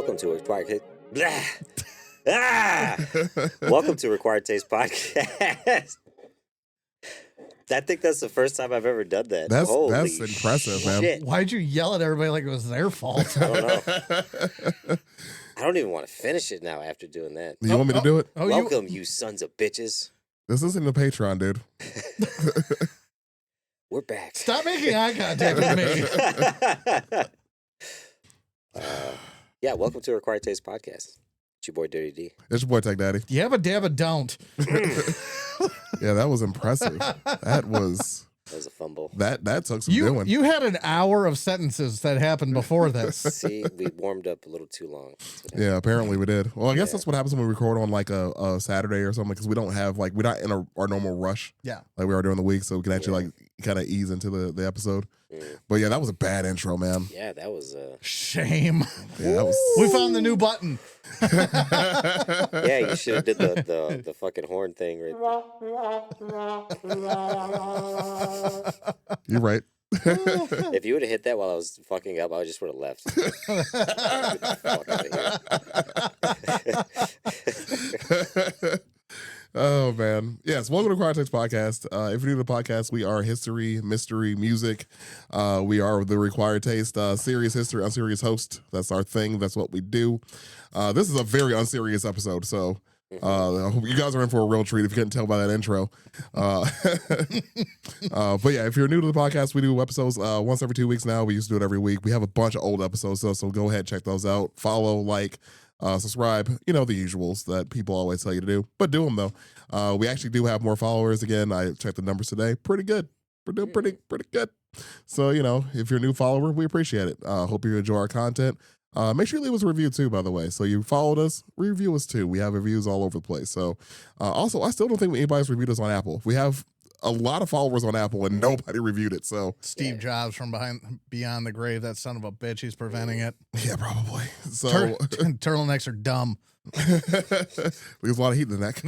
Welcome to Required Welcome to Required Taste Podcast. I think that's the first time I've ever done that. That's Holy impressive, shit. man. Why'd you yell at everybody like it was their fault? I don't know. I don't even want to finish it now after doing that. You want me to do it? Welcome, you sons of bitches. This isn't the Patreon, dude. We're back. Stop making eye contact with me. Yeah, welcome to Required Taste Podcast. It's your boy Dirty D. It's your boy Tech Daddy. Do you have a dab of don't? Yeah, that was impressive. That was a fumble. that took some doing. You had an hour of sentences that happened before this. See, we warmed up a little too long. Yeah, apparently we did. Well, I guess that's what happens when we record on like a Saturday or something, because we don't have we're not in our normal rush. Yeah, like we are during the week, so we can actually like kind of ease into the episode. But yeah, that was a bad intro, man. Yeah, that was shame. Yeah, that was. We found the new button. Yeah, you should have did the fucking horn thing right there. You're right. If you would have hit that while I was fucking up, I just would have left. Get the fuck out of here. Oh man, yes. Welcome to Required Taste Podcast. If you're new to the podcast, we are history, mystery, music. We are the Required Taste serious history, unserious host. That's our thing. That's what we do. This is a very unserious episode, so I hope you guys are in for a real treat if you couldn't tell by that intro. But yeah, if you're new to the podcast, we do episodes once every 2 weeks now. We used to do it every week. We have a bunch of old episodes, so go ahead, check those out. Follow, like, subscribe, the usuals that people always tell you to do, but do them though. We actually do have more followers. Again, I checked the numbers today. Pretty good. We're doing pretty good. So, if you're a new follower, we appreciate it. Hope you enjoy our content. Make sure you leave us a review too, by the way. So you followed us, review us too. We have reviews all over the place. So also, I still don't think anybody's reviewed us on Apple. We have a lot of followers on Apple and nobody reviewed it. So Steve Jobs from beyond the grave, that son of a bitch, he's preventing it. Yeah, probably. So turtlenecks are dumb. There's a lot of heat in the neck.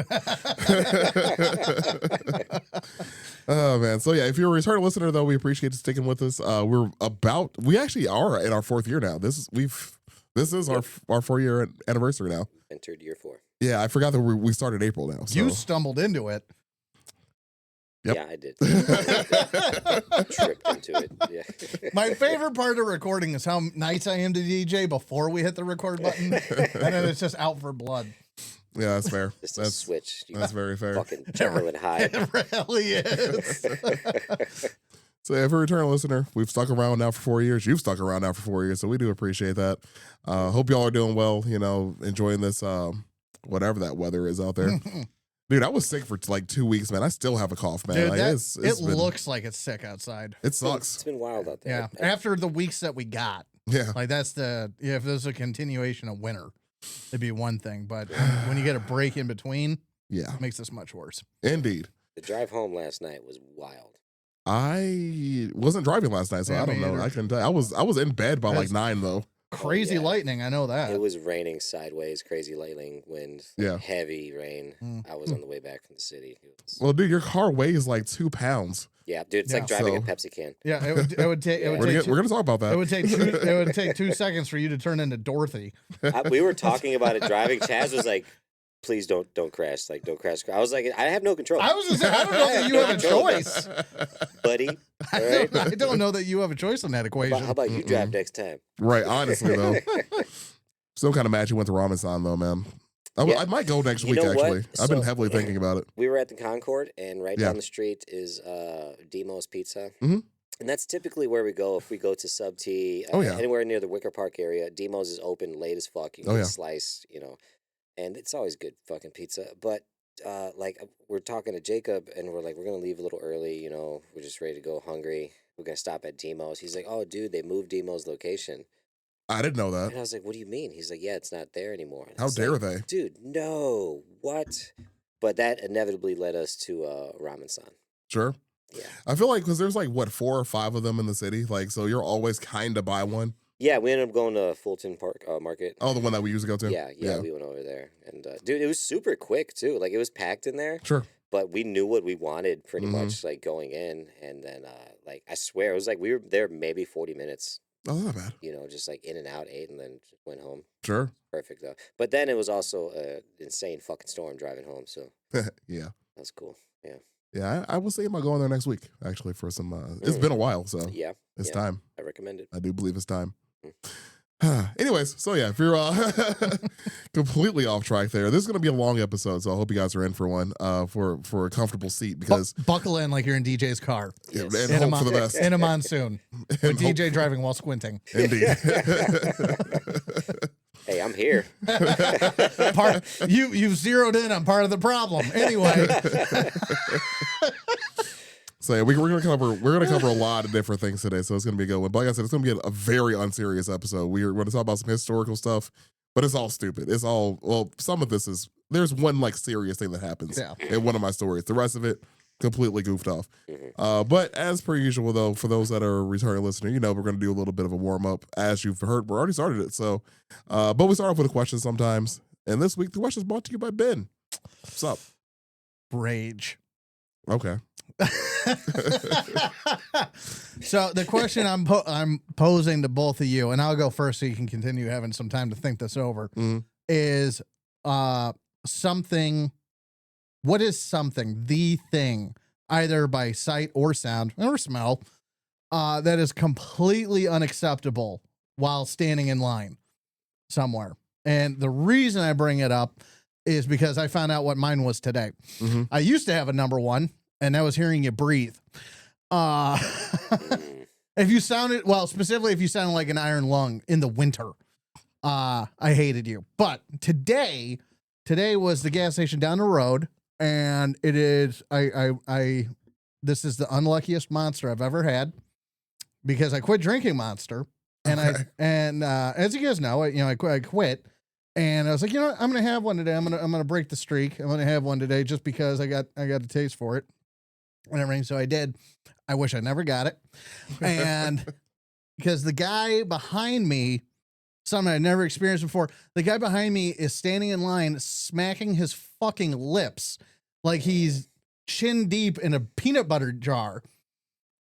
Oh man. So yeah, if you're a return listener though, we appreciate you sticking with us. We actually are in our 4th year now. This is our 4-year anniversary now. Entered year 4. Yeah, I forgot that we started April now. So. You stumbled into it. Yep. Yeah, I did. Tripped into it. Yeah. My favorite part of recording is how nice I am to DJ before we hit the record button, and then it's just out for blood. Yeah, that's fair. Just a switch. That's very fair. Fucking Jekyll and Hyde. It really is. So if you're a return listener, we've stuck around now for 4 years. You've stuck around now for 4 years, so we do appreciate that. Hope y'all are doing well, enjoying this, whatever that weather is out there. Dude, I was sick for like 2 weeks, man. I still have a cough, man. Dude, it looks like it's sick outside. It sucks. It's been wild out there. Yeah, after the weeks that we got. Yeah. Like if there's a continuation of winter, it'd be one thing. But when you get a break in between, it makes this much worse. Indeed. The drive home last night was wild. I wasn't driving last night, so I don't know. Either. I couldn't tell. I was in bed by like 9 though. Crazy lightning, I know that. It was raining sideways, crazy lightning, wind, heavy rain. I was on the way back from the city. Well, dude, your car weighs like 2 pounds. Yeah, dude, it's like driving a Pepsi can. Yeah, it would take. We're gonna talk about that. It would take 2 seconds for you to turn into Dorothy. We were talking about it driving. Chaz was like, "Please don't crash. Like, don't crash." I was like, "I have no control." I was gonna say, I don't know that you have a choice, buddy. I don't know that you have a choice in that equation. How about you drive next time? Right, honestly though. Still kind of mad you went to Ramen-san though, man. I might go next week actually. I've been heavily thinking about it. We were at the Concord, and right down the street is Demo's Pizza. And that's typically where we go if we go to Sub T, anywhere near the Wicker Park area. Demo's is open late as fuck. You can get a slice, and it's always good fucking pizza. But we're talking to Jacob, and we're like, we're gonna leave a little early. We're just ready to go, hungry. We're gonna stop at Demo's. He's like, oh, dude, they moved Demo's location. I didn't know that. And I was like, what do you mean? He's like, yeah, it's not there anymore. And How dare they? Dude, no. What? But that inevitably led us to Ramen-san. Sure. Yeah. I feel like, because there's like, 4 or 5 of them in the city? Like, so you're always kind of by one? Yeah, we ended up going to Fulton Park Market. Oh, the one that we used to go to? Yeah, we went over there. And, dude, it was super quick, too. Like, it was packed in there. Sure. But we knew what we wanted pretty much, like, going in. And then, I swear, it was like we were there maybe 40 minutes. Oh, not bad. You know, just like in and out, ate, and then just went home. Sure. Perfect though. But then it was also an insane fucking storm driving home. So yeah, that's cool. Yeah. Yeah, I was thinking about going there next week actually for some. It's been a while, so yeah, it's time. I recommend it. I do believe it's time. Anyways, so yeah, if you're completely off track there, this is gonna be a long episode, so I hope you guys are in for one, for a comfortable seat because buckle in like you're in DJ's car. Yes. And hope for the best in a monsoon with DJ driving while squinting. Indeed. Hey, I'm here. You zeroed in on part of the problem. Anyway. So yeah, we're gonna cover a lot of different things today. So it's gonna be a good one. But like I said, it's gonna be a very unserious episode. We're gonna talk about some historical stuff, but it's all stupid. It's all some of this is there's one like serious thing that happens in one of my stories. The rest of it completely goofed off. But as per usual, though, for those that are a returning listener, you know we're gonna do a little bit of a warm up. As you've heard, we already started it. So, but we start off with a question sometimes. And this week, the question is brought to you by Ben. What's up? Rage. Okay. So the question I'm posing to both of you, and I'll go first so you can continue having some time to think this over, is something. What is something, the thing, either by sight or sound or smell, that is completely unacceptable while standing in line somewhere? And the reason I bring it up is because I found out what mine was today. I used to have a number one, and that was hearing you breathe. If you sounded, well, specifically if you sounded like an iron lung in the winter, I hated you. But today was the gas station down the road, and it is, this is the unluckiest Monster I've ever had because I quit drinking Monster. And as you guys know, I quit. And I was like, you know what? I'm going to have one today. I'm going to break the streak. I'm going to have one today just because I got a taste for it and everything. So I did. I wish I never got it. And because the guy behind me, something I'd never experienced before, the guy behind me is standing in line, smacking his fucking lips like he's chin deep in a peanut butter jar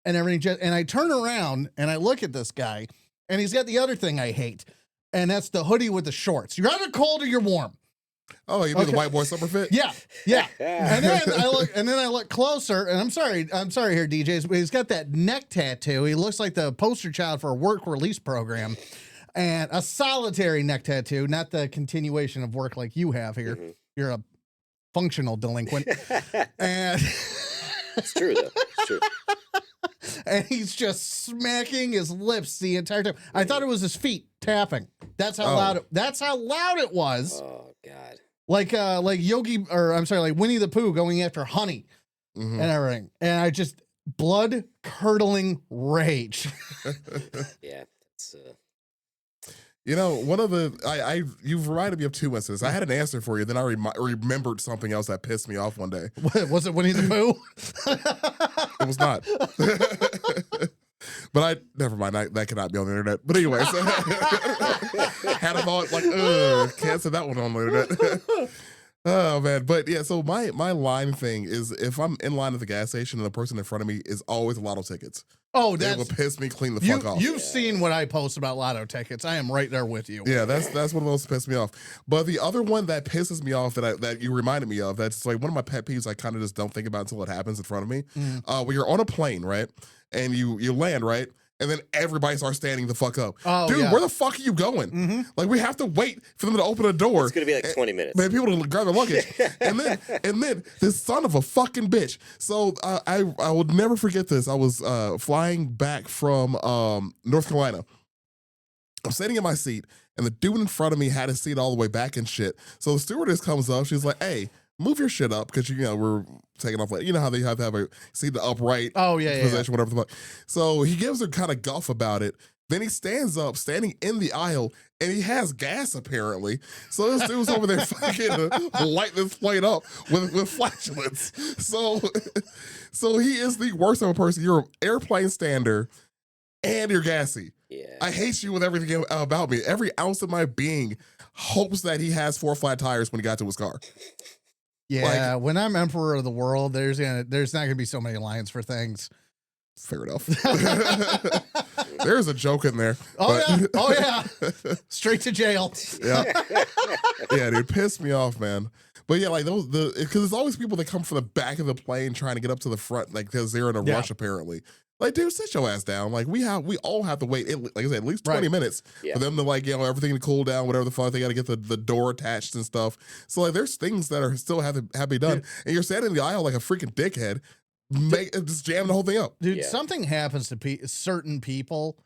and everything. And I turn around and I look at this guy and he's got the other thing I hate. And that's the hoodie with the shorts. You're either cold or you're warm. Oh, you mean the white boy summer fit? Yeah. And then I look closer, and I'm sorry here, DJs, but he's got that neck tattoo. He looks like the poster child for a work release program. And a solitary neck tattoo, not the continuation of work like you have here. You're a functional delinquent. And it's true though. It's true. And he's just smacking his lips the entire time. I thought it was his feet tapping. That's how loud it was. Oh God. Like Winnie the Pooh going after honey and everything. And I just blood curdling rage. Yeah. It's You know, one of the you've reminded me of two instances. I had an answer for you, then I remembered something else that pissed me off one day. Was it Winnie the Pooh? It was not. But never mind. That cannot be on the internet. But anyways, had a thought like, can't say that one on the internet. Oh man, but yeah. So my line thing is if I'm in line at the gas station and the person in front of me is always lotto tickets. Oh, that will piss me clean the fuck off. You've seen what I post about lotto tickets. I am right there with you. Yeah, that's one of those that piss me off. But the other one that pisses me off that you reminded me of, that's like one of my pet peeves I kind of just don't think about until it happens in front of me. When you're on a plane, right? And you land, right? And then everybody starts standing the fuck up. Oh, dude, where the fuck are you going? Like, we have to wait for them to open a door. It's going to be like 20 minutes. Man, people to grab their luggage. and then this son of a fucking bitch. So I will never forget this. I was flying back from North Carolina. I'm sitting in my seat, and the dude in front of me had his seat all the way back and shit. So the stewardess comes up. She's like, hey, move your shit up because we're taking off. You know how they have to have a seat the upright position, whatever the fuck. So he gives her kind of guff about it. Then he stands up, standing in the aisle, and he has gas apparently. So this dude's over there fucking lighting this plate up with flatulence. So he is the worst of a person. You're an airplane stander, and you're gassy. Yeah. I hate you with everything about me. Every ounce of my being hopes that he has 4 flat tires when he got to his car. Yeah, when I'm emperor of the world, there's not gonna be so many lines for things. Fair enough. There's a joke in there. Oh yeah. Straight to jail. Yeah. Yeah, dude, pissed me off, man. But yeah, like because there's always people that come from the back of the plane trying to get up to the front, like because they're in a rush apparently. Like, dude, sit your ass down. Like, we all have to wait, like I said, at least 20 minutes for them to, like, everything to cool down, whatever the fuck. They got to get the door attached and stuff. So, like, there's things that are still have to be done. And you're standing in the aisle like a freaking dickhead, just jamming the whole thing up. Dude, something happens to certain people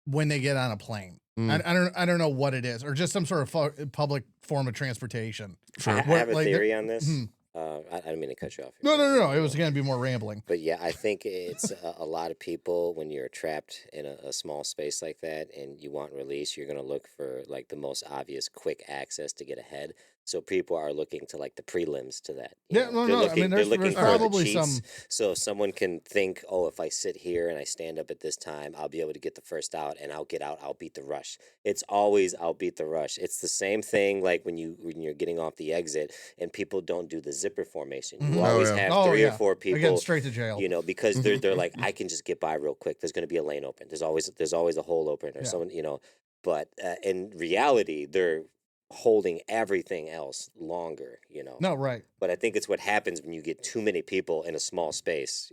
when they get on a plane. I don't know what it is, or just some sort of public form of transportation. Sure. I have a theory on this. I didn't mean to cut you off. No. It was going to be more rambling. But yeah, I think it's a lot of people, when you're trapped in a small space like that and you want release, you're going to look for like the most obvious quick access to get ahead. So people are looking to like the prelims to that. I mean, there's probably some. So if someone can think, oh, if I sit here and I stand up at this time, I'll be able to get the first out, and I'll get out. I'll beat the rush. It's always I'll beat the rush. It's the same thing like when you're getting off the exit and people don't do the zipper formation. You always have three or four people again, straight to jail. Because they're like, I can just get by real quick. There's going to be a lane open. There's always a hole open or someone. But in reality, they're holding everything else longer, No, right. But I think it's what happens when you get too many people in a small space,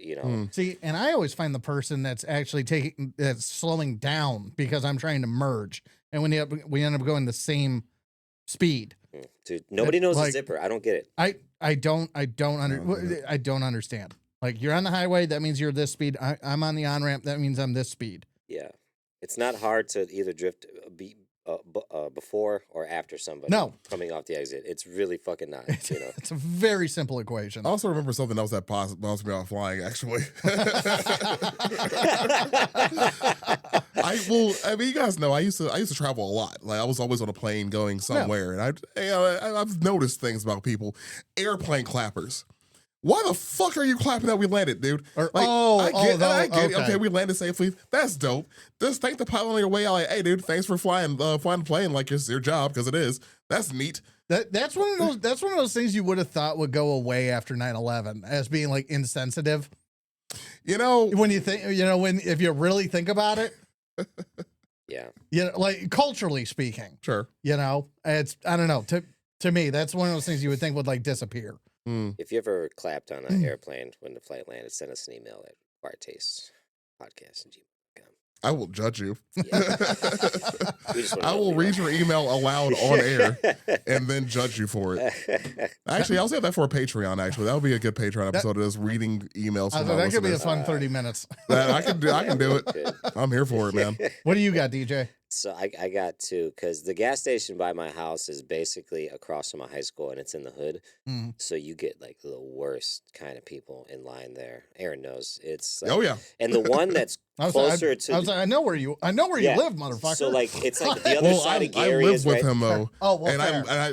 See, and I always find the person that's actually that's slowing down because I'm trying to merge, and we end up going the same speed. Dude, nobody knows the zipper. I don't get it. I don't understand. Like, you're on the highway, that means you're this speed. I'm on the on-ramp, that means I'm this speed. Yeah. It's not hard to either drift before or after somebody coming off the exit. It's really fucking not. It's a very simple equation. I also remember something else that bounced me off flying, actually. You guys know I used to travel a lot. Like, I was always on a plane going somewhere, and I've noticed things about people. Airplane clappers. Why the fuck are you clapping that we landed, dude? I get it. Okay, we landed safely. That's dope. Just thank the pilot on your way out. Like, hey, dude, thanks for flying the plane like it's your job, because it is. That's neat. That's one of those things you would have thought would go away after 9/11 as being like insensitive. When you think, if you really think about it. Yeah. Like, culturally speaking. Sure. It's, I don't know. To me, that's one of those things you would think would like disappear. If you ever clapped on an airplane when the flight landed, send us an email at bartastepodcast@gmail.com. I will judge you. Yeah. I will read your email aloud on air and then judge you for it. Actually, I'll save that for a Patreon, actually. That would be a good Patreon episode of us reading emails. That could be a fun 30 minutes. I can do it. Good. I'm here for it, man. What do you got, DJ? So I got two, because the gas station by my house is basically across from my high school, and it's in the hood. So you get like the worst kind of people in line there. Aaron knows it's like, and the one that's closer to. I know where you live, motherfucker. So like it's like the other side of Gary. I live with him though.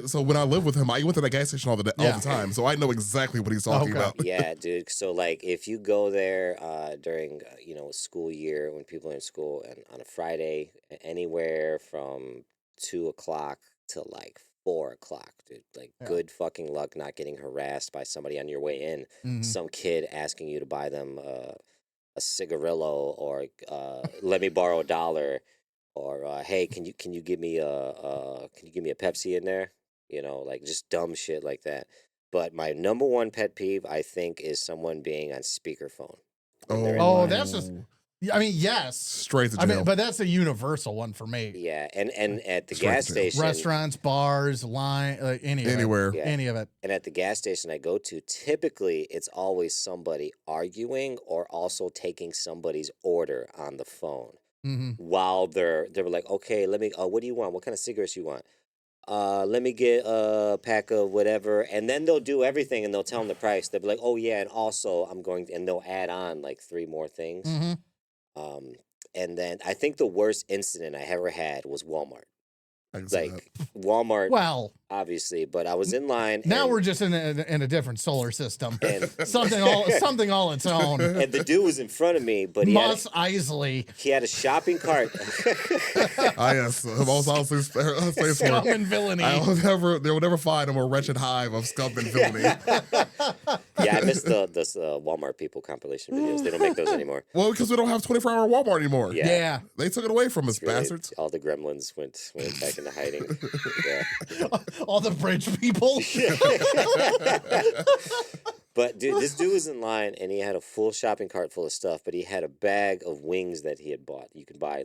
So when I live with him, I went to the gas station all the time, so I know exactly what he's talking about. Yeah, dude. So like if you go there during school year, when people are in school, and on a Friday, anywhere from 2 o'clock to like 4 o'clock, dude. Like, good fucking luck not getting harassed by somebody on your way in. Some kid asking you to buy them a cigarillo, or let me borrow $1, or hey, can you give me a Pepsi in there? Like just dumb shit like that. But my number one pet peeve, I think, is someone being on speakerphone. That's just. I mean, yes. Straight to jail. But that's a universal one for me. Yeah, and at the gas station, restaurants, bars, line, anywhere, any of it. And at the gas station I go to, typically it's always somebody arguing or also taking somebody's order on the phone while they're like, okay, let me. What do you want? What kind of cigarettes you want? Let me get a pack of whatever, and then they'll do everything, and they'll tell them the price. They'll be like, oh yeah, and also I'm going to, and they'll add on like 3 more things. And then I think the worst incident I ever had was Walmart. Like Walmart, well, obviously, but I was in line. Now we're just in a different solar system. And something all its own. And the dude was in front of me, but Isley. He had a shopping cart. Yes, scum and villainy. They will never find a more wretched hive of scum and villainy. Yeah, miss the Walmart people compilation videos. They don't make those anymore. Well, because we don't have 24-hour Walmart anymore. Yeah. They took it away from us, bastards. All the gremlins went back into hiding. Yeah. All the bridge people. But dude, this dude was in line and he had a full shopping cart full of stuff, but he had a bag of wings that he had bought. You could buy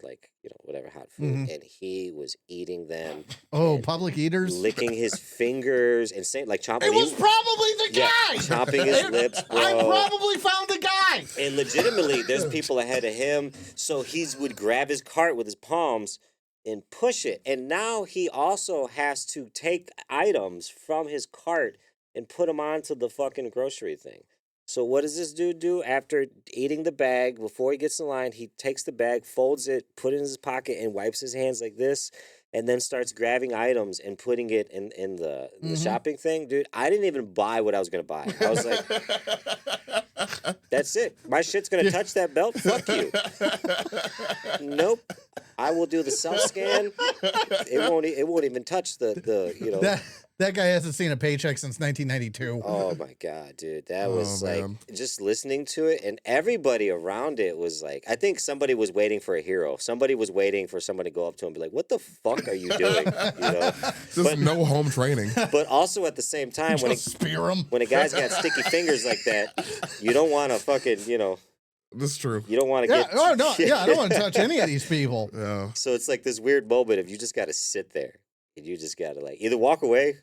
whatever hot food, and he was eating them. Oh, public eaters, licking his fingers and saying chomping. It was probably the guy. Chomping his lips, bro. I probably found the guy. And legitimately, there's people ahead of him, so he would grab his cart with his palms and push it. And now he also has to take items from his cart and put them onto the fucking grocery thing. So what does this dude do after eating the bag? Before he gets in line, he takes the bag, folds it, put it in his pocket, and wipes his hands like this, and then starts grabbing items and putting it in the shopping thing. Dude, I didn't even buy what I was going to buy. I was like, that's it. My shit's going to touch that belt? Fuck you. Nope. I will do the self-scan. It won't even touch the. That guy hasn't seen a paycheck since 1992. Oh my God, dude. That was just listening to it, and everybody around it was like, I think somebody was waiting for a hero. Somebody was waiting for somebody to go up to him and be like, what the fuck are you doing? Just no home training. But also at the same time, spear him. When a guy's got sticky fingers like that, you don't want to fucking, This is true. You don't want to get... Oh, no. Yeah, I don't want to touch any of these people. Yeah. So it's like this weird moment of you just got to sit there. And you just got to either walk away,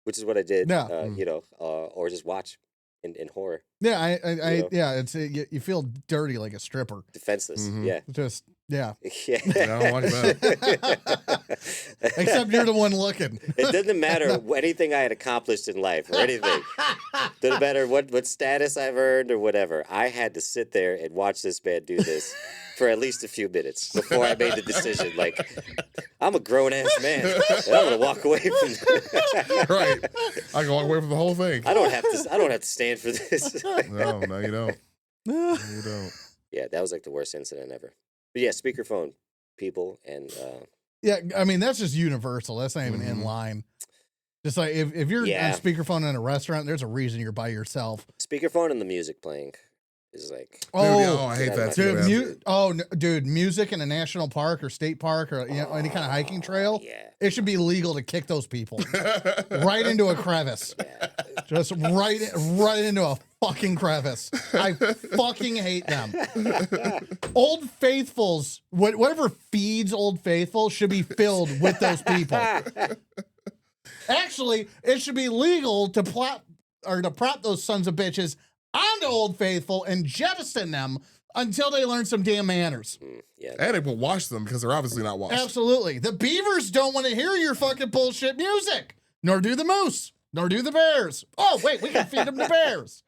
which is what I did, or just watch in horror. Yeah, it's you feel dirty like a stripper. Defenseless, yeah. Just, yeah. Yeah. I don't like that. Except you're the one looking. It doesn't matter anything I had accomplished in life or anything. Doesn't matter what status I've earned or whatever. I had to sit there and watch this man do this for at least a few minutes before I made the decision. I'm a grown-ass man. And I'm going to walk away from this. Right. I can walk away from the whole thing. I don't have to stand for this. No, you don't. No, you don't. Yeah, that was the worst incident ever. But yeah, speakerphone people and... yeah, I mean, that's just universal. That's not even in line. Just like if you're on speakerphone in a restaurant, there's a reason you're by yourself. Speakerphone and the music playing is I hate that too. Dude, music in a national park or state park or any kind of hiking trail. Yeah. It should be legal to kick those people right into a crevice. Yeah. Just right into a fucking crevice. I fucking hate them. Old Faithfuls, whatever feeds Old Faithful should be filled with those people. Actually, it should be legal to prop those sons of bitches onto Old Faithful and jettison them until they learn some damn manners. Yeah. And it will wash them because they're obviously not washed. Absolutely. The beavers don't want to hear your fucking bullshit music. Nor do the moose. Nor do the bears. Oh, wait, we can feed them to bears.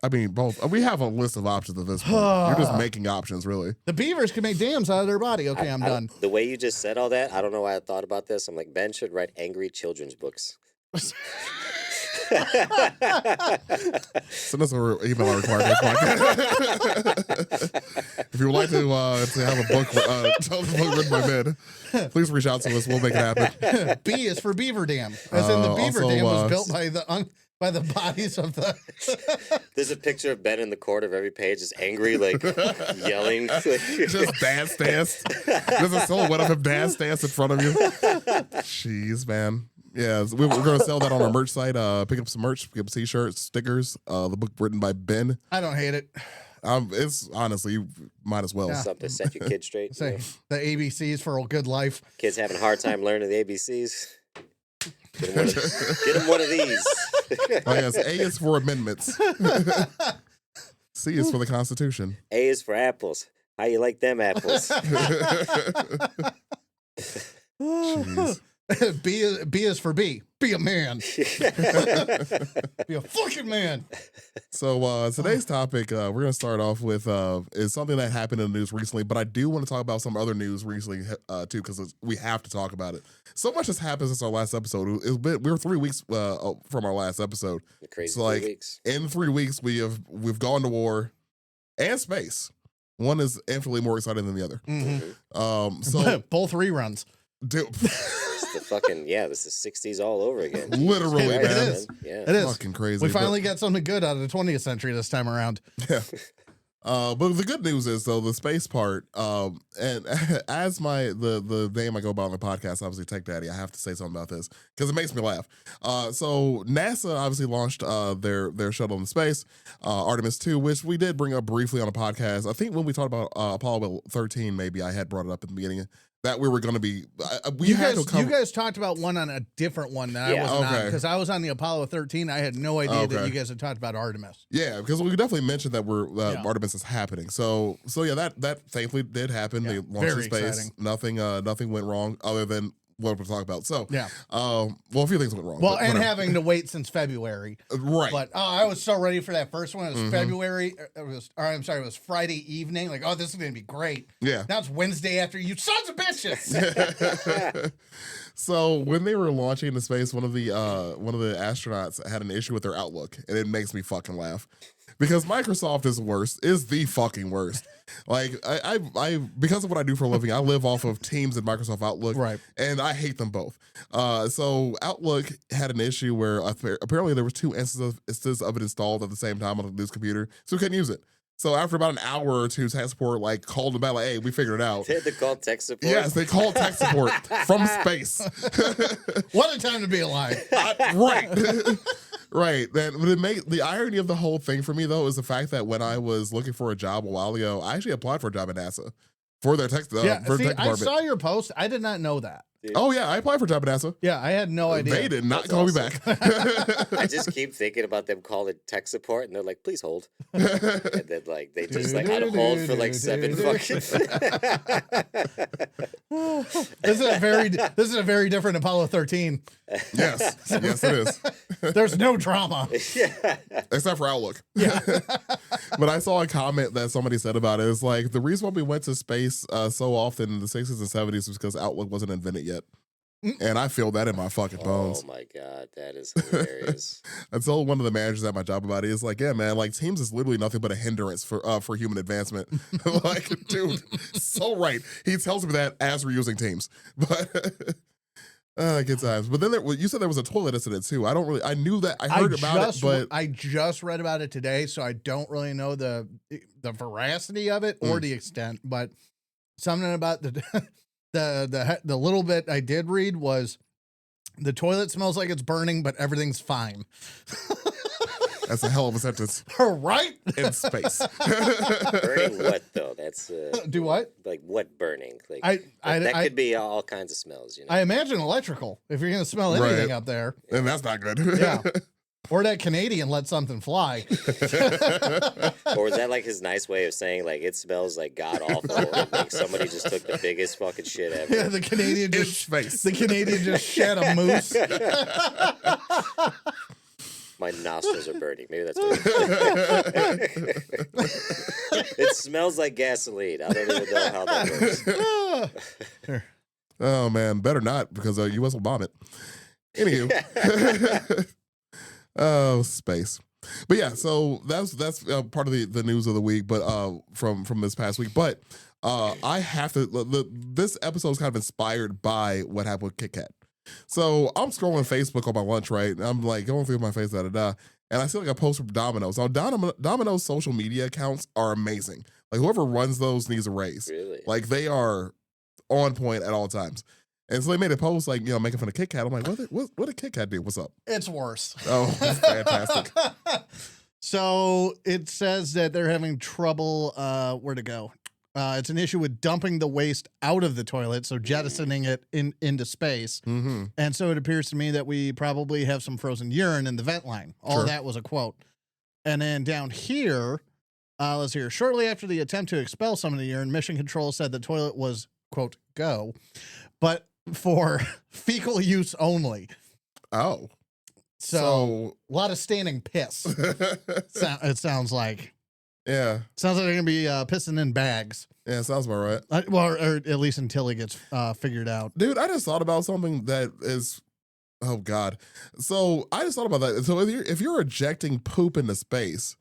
I mean, both. We have a list of options at this point. You're just making options, really. The beavers can make dams out of their body. Okay, I'm done. The way you just said all that, I don't know why I thought about this. I'm like, Ben should write angry children's books. Send us an email requirement. If you would like to have a book, written by Ben, please reach out to us. We'll make it happen. B is for Beaver Dam. As in the Beaver Dam was built by the bodies of the... There's a picture of Ben in the corner of every page, just angry, yelling. Just dance. There's a silhouette of him dance in front of you. Jeez, man. Yeah, we're going to sell that on our merch site. Pick up some merch, pick up t-shirts, stickers. The book written by Ben. I don't hate it. It's honestly, you might as well. Yeah. Something to set your kids straight. Say the ABCs for a good life. Kids having a hard time learning the ABCs. Get them one of these. Oh yes, A is for amendments. C is for the Constitution. A is for apples. How you like them apples? Jeez. B is for B. Be a man. Be a fucking man. So today's topic, we're going to start off with is something that happened in the news recently, but I do want to talk about some other news recently too, because we have to talk about it. So much has happened since our last episode. We were 3 weeks from our last episode. Crazy. So 3 weeks. In 3 weeks, we've gone to war and space. One is infinitely more exciting than the other. Mm-hmm. So both reruns. Dude. It's the fucking, this is 60s all over again. Literally, it man. is. Yeah. It is. Fucking crazy. We finally got something good out of the 20th century this time around. Yeah. But the good news is though the space part, and as the name I go by on the podcast, obviously Tech Daddy, I have to say something about this because it makes me laugh. So NASA obviously launched their shuttle in space, Artemis 2, which we did bring up briefly on a podcast. I think when we talked about Apollo 13, maybe I had brought it up in the beginning. That we were going to be, you guys talked about one on a different one that I wasn't on because I was on the Apollo 13. I had no idea that you guys had talked about Artemis. Yeah, because we definitely mentioned that Artemis is happening. So yeah, that thankfully did happen. They launched in space. Exciting. Nothing went wrong other than what we're talking about. So a few things went wrong. Well, and having to wait since February, right? But I was so ready for that first one. It was February. It was Friday evening. Like, this is gonna be great. Yeah. Now it's Wednesday after. You sons of bitches. So when they were launching into space, one of the astronauts had an issue with their Outlook, and it makes me fucking laugh. Because Microsoft is the fucking worst. Like I because of what I do for a living, I live off of Teams and Microsoft Outlook, right? And I hate them both. So Outlook had an issue where apparently there was 2 instances of it installed at the same time on this computer, so we couldn't use it. So after about an hour or two, tech support called them back hey, we figured it out. They had to call tech support? Yes, they called tech support from space. What a time to be alive. Right. Right. The irony of the whole thing for me, though, is the fact that when I was looking for a job a while ago, I actually applied for a job at NASA for their tech department. I saw your post. I did not know that. Dude. Oh, yeah. I applied for a job at NASA. Yeah, I had no idea. They did not call me back. I just keep thinking about them calling tech support, and they're like, please hold. And then, they just, I'd hold for, 7 fucking... This is a very different Apollo 13. Yes. Yes, it is. There's no drama. Yeah. Except for Outlook. Yeah. But I saw a comment that somebody said about it. It's like, the reason why we went to space so often in the 60s and 70s was because Outlook wasn't invented yet. And I feel that in my fucking bones. Oh my God, that is hilarious. I told one of the managers at my job about it. It's like, yeah, man, Teams is literally nothing but a hindrance for human advancement. Dude, so right. He tells me that as we're using Teams. But good times. But then you said there was a toilet incident too. I knew that. I heard about it, but I just read about it today, so I don't really know the veracity of it or the extent. But something about the little bit I did read was the toilet smells like it's burning, but everything's fine. That's a hell of a sentence. Right? In space. Burning what, though? That's... Do what? Like, what burning? That could be all kinds of smells, you know? I imagine electrical, if you're going to smell anything up there. And that's not good. Yeah. Or that Canadian let something fly. Or is that his nice way of saying it smells like god awful? Somebody just took the biggest fucking shit ever. Yeah, the Canadian just shed a moose. My nostrils are burning. Maybe that's what it smells like gasoline. I don't even know how that works. Oh man, better not because U.S. will bomb it. Anywho. Oh, space. But yeah, so that's part of the news of the week, but from this past week. But I have to. This episode is kind of inspired by what happened with Kit Kat. So I'm scrolling Facebook on my lunch, right? And I'm going through my face, and I see a post from Domino's. Now Domino's social media accounts are amazing. Whoever runs those needs a raise. Really? They are on point at all times. And so they made a post making fun of Kit Kat. I'm like, what did Kit Kat do? What's up? It's worse. Oh, fantastic. So it says that they're having trouble. Where to go? It's an issue with dumping the waste out of the toilet, so jettisoning it into space. Mm-hmm. And so it appears to me that we probably have some frozen urine in the vent line. All that was a quote. And then down here, let's hear. Shortly after the attempt to expel some of the urine, Mission Control said the toilet was, quote, go, but for fecal use only. Oh. So a lot of standing piss. It sounds like. Yeah. Sounds like they're going to be pissing in bags. Yeah, sounds about right. Or at least until it gets figured out. Dude, I just thought about something that is, oh God. So I just thought about that. So if you're ejecting poop into space,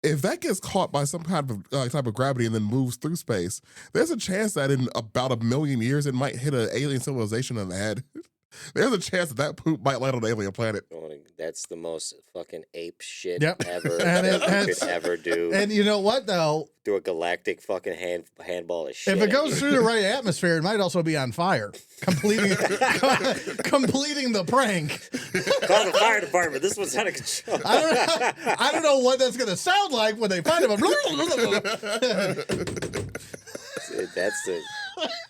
if that gets caught by some kind of type of gravity and then moves through space, there's a chance that in about 1 million years it might hit an alien civilization in the head. There's a chance that poop might land on an alien planet. That's the most fucking ape shit Yep. ever And that you could ever do. And you know what, though? Do a galactic fucking handball of shit. If it goes through the right atmosphere, it might also be on fire, completing the prank. Call the fire department. This one's out of control. I don't know what that's gonna sound like when they find him. That's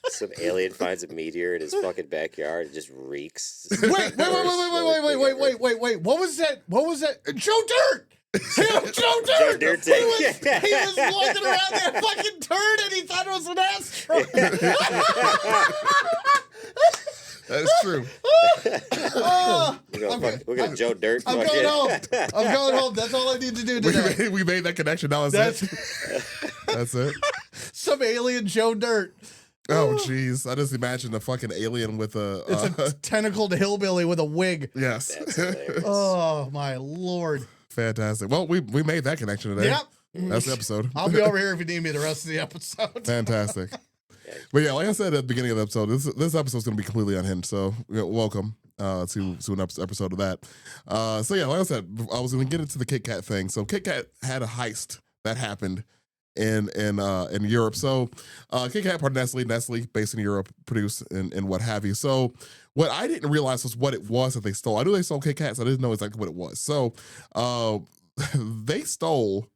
some alien finds a meteor in his fucking backyard and just reeks. Wait! What was that? Joe Dirt! Joe Dirt! Joe Dirt. He was looking around that fucking turd and he thought it was an asteroid. That is true. We're gonna Joe Dirt. I'm going home. I'm going home. That's all I need to do today. We made that connection. Now that's it. That's it. Some alien Joe Dirt. Oh, jeez. I just imagine a fucking alien with a... It's a tentacled hillbilly with a wig. Yes. Oh, my Lord. Fantastic. Well, we made that connection today. Yep. That's the episode. I'll be over here if you need me the rest of the episode. Fantastic. But yeah, like I said at the beginning of the episode, this episode's going to be completely unhinged. So welcome to an episode of that. So yeah, like I said, I was going to get into the Kit Kat thing. So Kit Kat had a heist that happened in Europe. So Kit Kat, part of Nestle based in Europe, produced and what have you. So what I didn't realize was what it was that they stole. I knew they stole Kit Kats. I didn't know exactly what it was. So they stole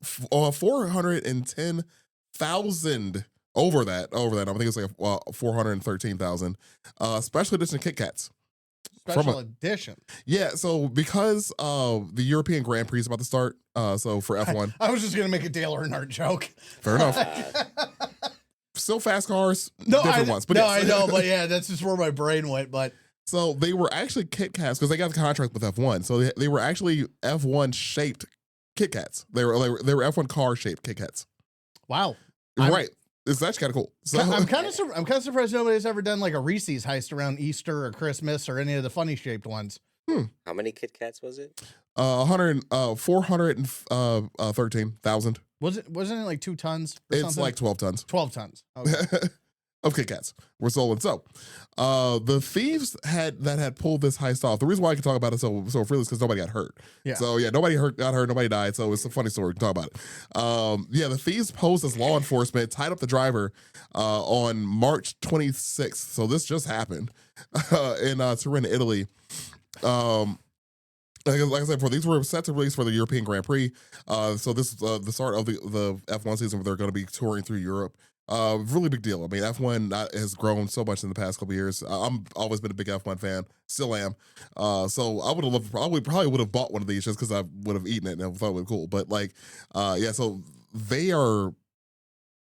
410,000 over that. I think it's like 413,000 special edition Kit Kats. Special edition. Yeah, so because the European Grand Prix is about to start, so for F1. I was just going to make a Dale Earnhardt joke. Fair enough. Still fast cars, different ones. But I know, but yeah, that's just where my brain went. But so they were actually Kit Kats because they got the contract with F1. So they were actually F1 shaped Kit Kats. They were F1 car shaped Kit Kats. Wow. Right. It's actually kind of cool. So, I'm kind of surprised nobody's ever done like a Reese's heist around Easter or Christmas or any of the funny shaped ones. How many Kit Kats was it? 413,000. Wasn't it like 2 tons? It's something? like 12 tons. 12 tons. Okay. Of Kit Kats were stolen. So, the thieves had pulled this heist off. The reason why I can talk about it so freely is because nobody got hurt. Yeah. So yeah, nobody got hurt, nobody died. So it's a funny story. We can talk about it. Yeah, the thieves posed as law enforcement, tied up the driver on March 26th. So this just happened in Turin, Italy. Like I said before, these were set to release for the European Grand Prix. So this is the start of the F1 season where they're going to be touring through Europe. Really big deal. I mean, F1 has grown so much in the past couple of years. I'm always been a big F1 fan, still am. So I would have probably would have bought one of these just because I would have eaten it and I thought it was cool. But like, yeah, so they are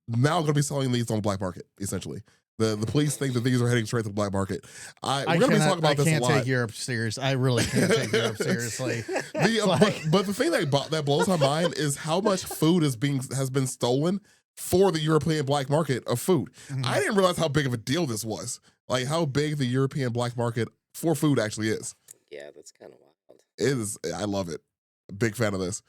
now going to be selling these on the black market, essentially. The police think that these are heading straight to the black market. We're going to be talking about this a lot. I can't take Europe serious. I really can't take Europe seriously. But the thing that blows my mind is how much food has been stolen for the European black market of food. Mm-hmm. I didn't realize how big of a deal this was. Like how big the European black market for food actually is. Yeah, that's kind of wild. It is. I love it. Big fan of this.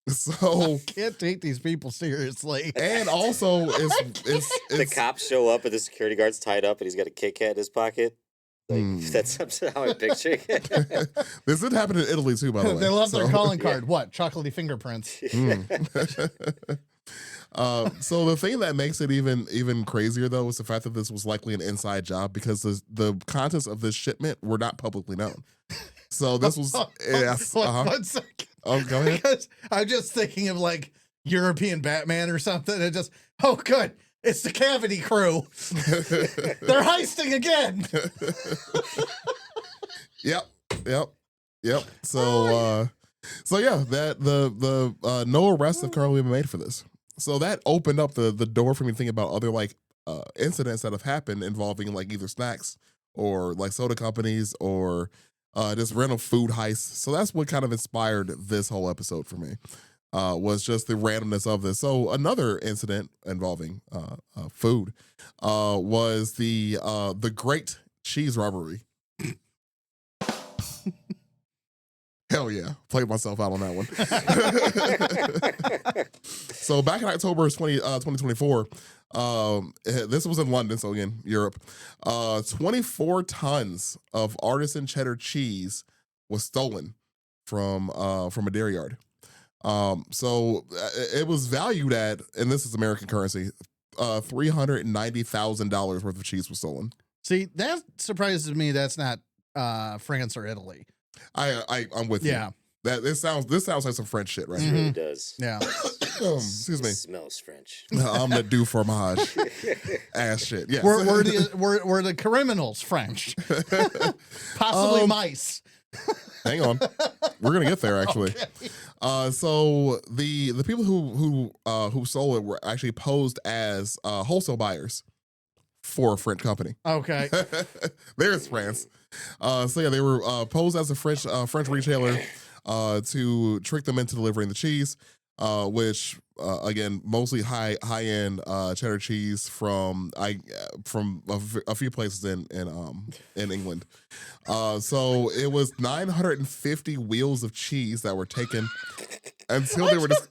So I can't take these people seriously. And also, it's the cops show up and the security guard's tied up and he's got a Kit Kat in his pocket. Like that's how I'm picturing it. This did happen in Italy too, by the way. They love their calling card. What? Chocolatey fingerprints. So the thing that makes it even crazier though is the fact that this was likely an inside job because the contents of this shipment were not publicly known. So this was yes. 1 second. Oh, go ahead. Because I'm just thinking of like European Batman or something. And just good. It's the Cavity crew. They're heisting again. Yep. So yeah, that the no arrests have currently been made for this. So that opened up the door for me to think about other like incidents that have happened involving like either snacks or like soda companies or just random food heists. So that's what kind of inspired this whole episode for me. Was just the randomness of this. So another incident involving food was the Great Cheese Robbery. Hell yeah. Played myself out on that one. So back in October 2024, this was in London, so again, Europe, 24 tons of artisan cheddar cheese was stolen from a dairy yard. So it was valued at, and this is American currency, $390,000 worth of cheese was stolen. See, that surprises me. That's not France or Italy. I'm with you. Yeah. This sounds like some French shit, right? It really does. Yeah. Excuse me. It smells French. I'm the do fromage. Ass shit. Yes. We're the criminals French. Possibly mice. Hang on. We're gonna get there actually. Okay. So the people who stole it were actually posed as wholesale buyers for a French company. Okay. There's France. So yeah, they were posed as a French retailer to trick them into delivering the cheese, which again mostly high end cheddar cheese from a few places in England. So it was 950 wheels of cheese that were taken until they were just.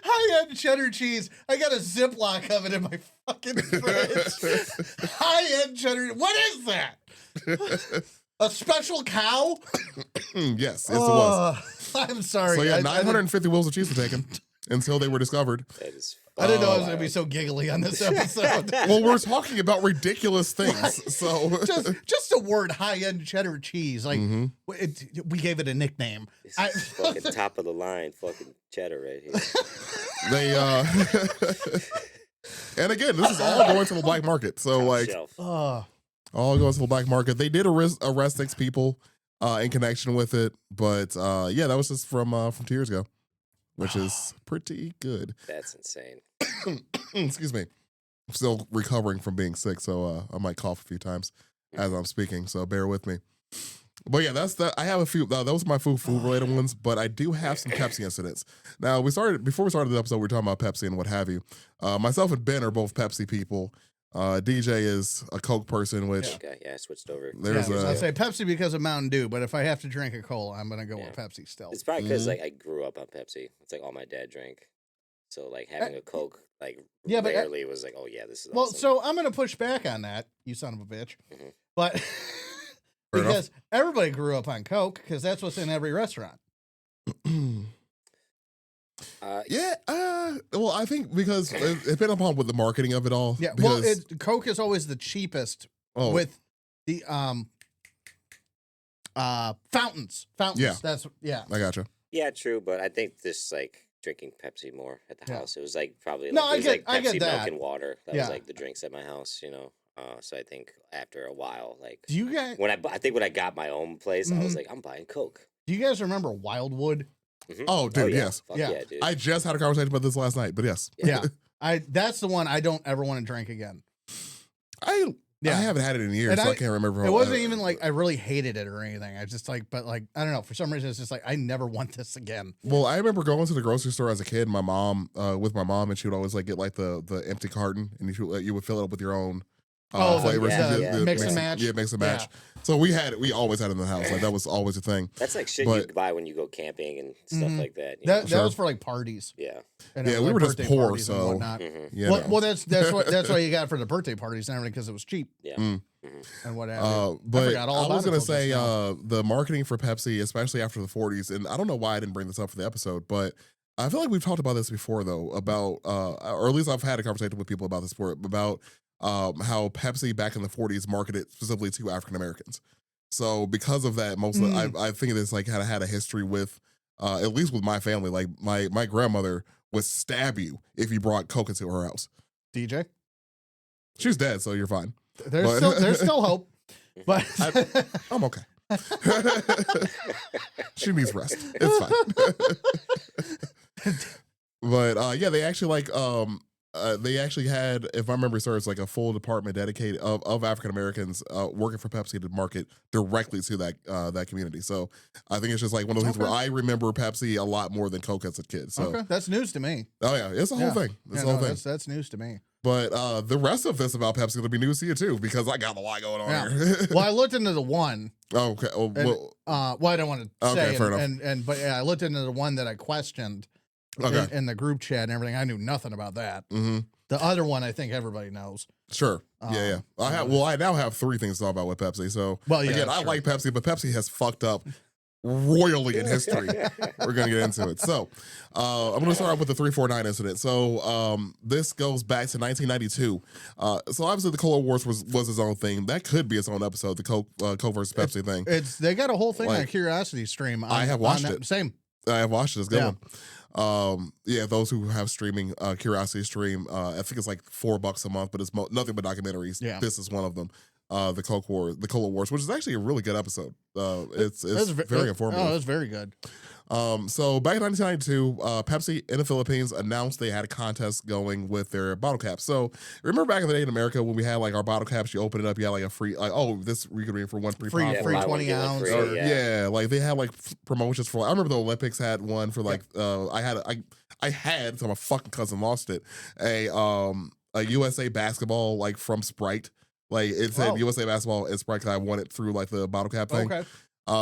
High-end cheddar cheese. I got a Ziploc of it in my fucking fridge. High-end cheddar. What is that? A special cow? Yes, it was. I'm sorry. So yeah, 950 wheels of cheese were taken until they were discovered. That is I didn't know I was going to be so giggly on this episode. Well, we're talking about ridiculous things, Right. so just the word high-end cheddar cheese, like we gave it a nickname. This is fucking top of the line, fucking cheddar right here. They and again, this is all going to the black market. So Top like shelf. all going to the black market. They did arrest 6 people in connection with it, but yeah, that was just from 2 years ago, which is pretty good. That's insane. Excuse me. I'm still recovering from being sick, so I might cough a few times as I'm speaking, so bear with me. But yeah, I have a few. That was my food related ones, but I do have some Pepsi incidents. Now before we started the episode, we were talking about Pepsi and what have you. Myself and Ben are both Pepsi people. DJ is a Coke person, which okay, I switched over. I'll say Pepsi because of Mountain Dew, but if I have to drink a cola, I'm gonna go with Pepsi still. It's probably because like I grew up on Pepsi. It's like all my dad drank. So like having a Coke rarely was like, oh yeah, this is awesome. So I'm gonna push back on that, you son of a bitch. But because everybody grew up on Coke, because that's what's in every restaurant. Well, I think because it depends upon with the marketing of it all. Yeah, because, well, Coke is always the cheapest with the fountains. Yeah, that's I gotcha. Yeah, true, but I think this like drinking Pepsi more at the house. It was like probably no, I get Pepsi, that. milk and water. That was like the drinks at my house, you know. So I think after a while, like do you guys when I got my own place, I was like, I'm buying Coke. Do you guys remember Wildwood? Oh, dude, yes. Yeah, dude. I just had a conversation about this last night, but yes. Yeah. That's the one I don't ever want to drink again. I haven't had it in years, so I can't remember. It wasn't even like I really hated it or anything. I just but I don't know. For some reason, it's just like I never want this again. Well, I remember going to the grocery store as a kid. My mom, and she would always like get like the empty carton, and you would fill it up with your own flavors. Mix and match. Yeah, mix and match. Yeah. So we always had it in the house. Like that was always a thing. That's like shit you buy when you go camping and stuff like that. That was for like parties. Yeah. And we were just poor, so well, that's why you got it for the birthday parties and everything, because it was cheap. Yeah. And whatever. But I was gonna say the marketing for Pepsi, especially after the 40s, and I don't know why I didn't bring this up for the episode, but I feel like we've talked about this before though, about or at least I've had a conversation with people about this before, about how Pepsi back in the 40s marketed specifically to African Americans. So because of that, I think this like had a history with at least with my family. Like my grandmother would stab you if you brought Coke into her house. DJ, she's dead, so you're fine. There's still hope, but I'm okay. She needs rest. It's fine. But yeah, they actually had, if I remember, it's like a full department dedicated of African Americans working for Pepsi to market directly to that community. So I think it's just like one of those things where I remember Pepsi a lot more than Coke as a kid. So that's news to me. Oh yeah, it's a whole thing. It's a whole thing. That's news to me. But the rest of this about Pepsi is going to be news to you too, because I got a lot going on here. Well, I looked into the one. Oh, okay. I don't want to say. Fair enough. But yeah, I looked into the one that I questioned in the group chat and everything. I knew nothing about that. Mm-hmm. The other one, I think everybody knows. Sure. Yeah. I now have 3 things to talk about with Pepsi. So again, I like Pepsi, but Pepsi has fucked up royally in history. We're gonna get into it. So I'm gonna start off with the 349 incident. So this goes back to 1992. So obviously the Cola Wars was its own thing. That could be its own episode, the Coke versus Pepsi thing. They got a whole thing on Curiosity Stream. I have watched it. Same. I have watched it. It's a good one. Those who have streaming Curiosity Stream, I think it's like $4 a month, but it's nothing but documentaries. Yeah. This is one of them. The Cola Wars, which is actually a really good episode. It's very informative. Oh, it was very good. So back in 1992, Pepsi in the Philippines announced they had a contest going with their bottle caps. So remember back in the day in America when we had like our bottle caps, you open it up, you had like a free, like, oh, this we could read for one free 20 ounce. Yeah, like they had like promotions for. I remember the Olympics had one for like I had so my fucking cousin lost it, a USA basketball like from Sprite. Like it said USA Basketball and Sprite, 'cause I won it through like the bottle cap thing. Okay.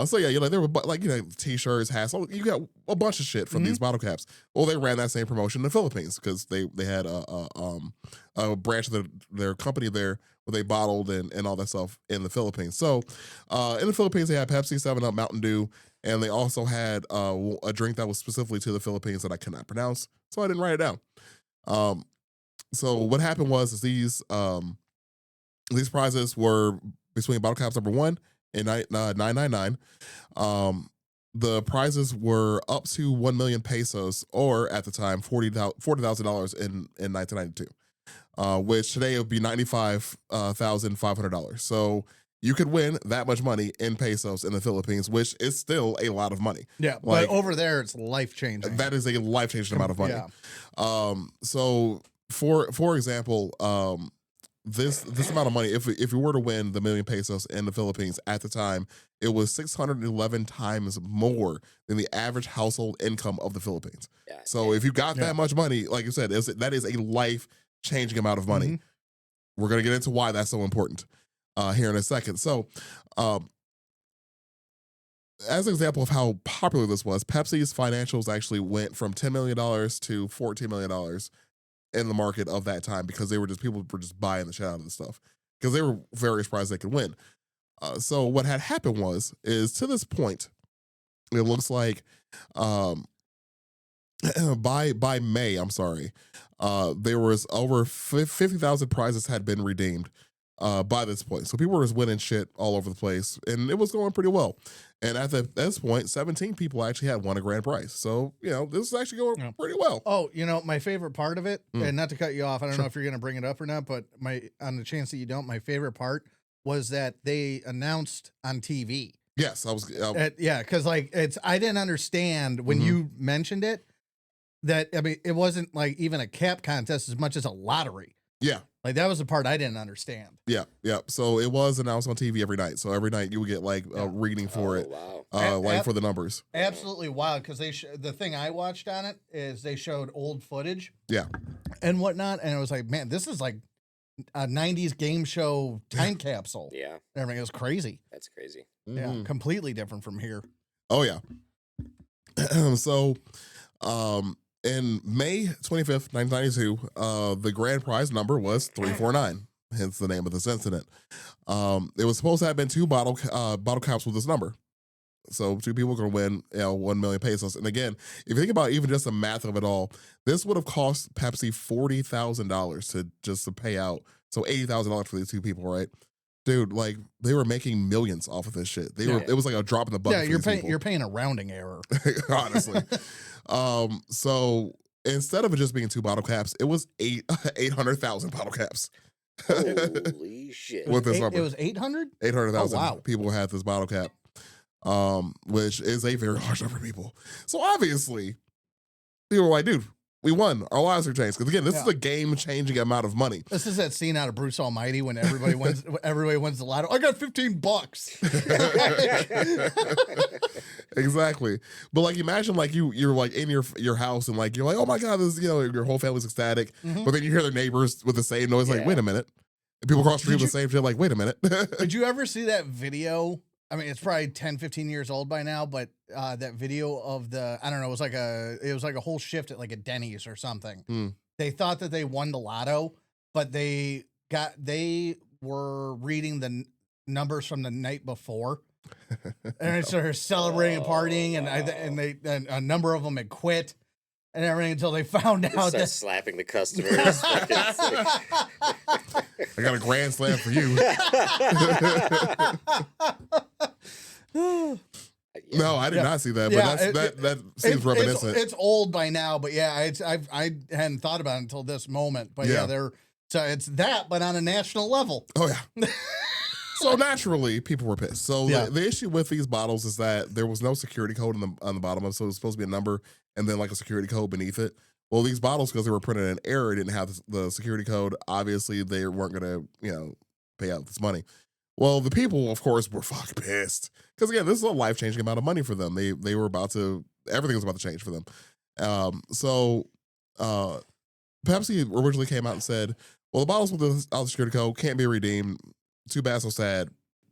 So yeah, there were like t-shirts, hats. You got a bunch of shit from these bottle caps. Well, they ran that same promotion in the Philippines because they had a branch of their company there where they bottled and all that stuff in the Philippines. So in the Philippines they had Pepsi, 7-Up, Mountain Dew, and they also had a drink that was specifically to the Philippines that I cannot pronounce, so I didn't write it down. So what happened was these prizes were between bottle caps number 1 and 999. The prizes were up to 1 million pesos, or at the time $40,000 in 1992, which today would be $95,500. So you could win that much money in pesos in the Philippines, which is still a lot of money. Yeah, like, but over there it's life changing. That is a life changing amount of money. Yeah. So for example, this amount of money, if you were to win the 1 million pesos in the Philippines at the time, it was 611 times more than the average household income of the Philippines. Yeah, so if you got that much money, like you said, that is a life-changing amount of money. We're going to get into why that's so important here in a second. So as an example of how popular this was, Pepsi's financials actually went from $10 million to $14 million in the market of that time, because people were just buying the shit out of this stuff because they were very surprised they could win. So what had happened is to this point, it looks like by May, there was over 50,000 prizes had been redeemed by this point. So people were just winning shit all over the place, and it was going pretty well. And at this point, 17 people actually had won a grand prize. So, this is actually going pretty well. Oh, my favorite part of it, and not to cut you off, I don't know if you're going to bring it up or not, but on the chance that you don't, my favorite part was that they announced on TV. Yes, I was. Because I didn't understand when you mentioned it, that, it wasn't like even a cap contest as much as a lottery. Yeah. Like, that was the part I didn't understand. Yeah. So it was announced on TV every night. So every night you would get like a reading for it, for the numbers. Absolutely wild, because the thing I watched on it is they showed old footage. Yeah. And whatnot. And it was like, man, this is like a 90s game show time capsule. Yeah. Everything was crazy. That's crazy. Yeah. Completely different from here. Oh, yeah. So, in May 25th, 1992, the grand prize number was 349, hence the name of this incident. It was supposed to have been 2 bottle caps with this number. So 2 people were going to win 1 million pesos. And again, if you think about even just the math of it all, this would have cost Pepsi $40,000 to pay out. So $80,000 for these 2 people, right? Dude, like, they were making millions off of this shit. It was like a drop in the bucket. Yeah, you're paying a rounding error. Honestly. So instead of it just being 2 bottle caps, it was 800,000 bottle caps. Holy shit. With this number. It was 800? 800,000 people had this bottle cap, which is a very large number of people. So obviously, people were like, dude, We won. Our lives are changed. Because again, this is a game-changing amount of money. This is that scene out of Bruce Almighty when everybody wins. Everybody wins the lotto. I got $15. Exactly. But like, imagine like you're like in your house and like you're like, oh my god, this your whole family's ecstatic. But then you hear their neighbors with the same noise. Like, wait a minute. And people across the street with the same shit. Like, wait a minute. Did you ever see that video? I mean, it's probably 10, 15 years old by now, but that video of I don't know, it was like a whole shift at like a Denny's or something. They thought that they won the lotto, but they were reading the numbers from the night before. And they started celebrating and partying, and a number of them had quit and everything until they found out that slapping the customers. I got a grand slam for you. No, I did not see that, but that seems reminiscent. It's old by now, but I hadn't thought about it until this moment. But so it's that, but on a national level. Oh yeah. So naturally, people were pissed. So the issue with these bottles is that there was no security code on the bottom of it, so it was supposed to be a number and then like a security code beneath it. Well, these bottles, because they were printed in error, didn't have the security code. Obviously, they weren't going to, pay out this money. Well, the people, of course, were fucking pissed. Because, again, this is a life-changing amount of money for them. They were everything was about to change for them. So Pepsi originally came out and said, well, the bottles with the security code can't be redeemed. Too bad, so sad.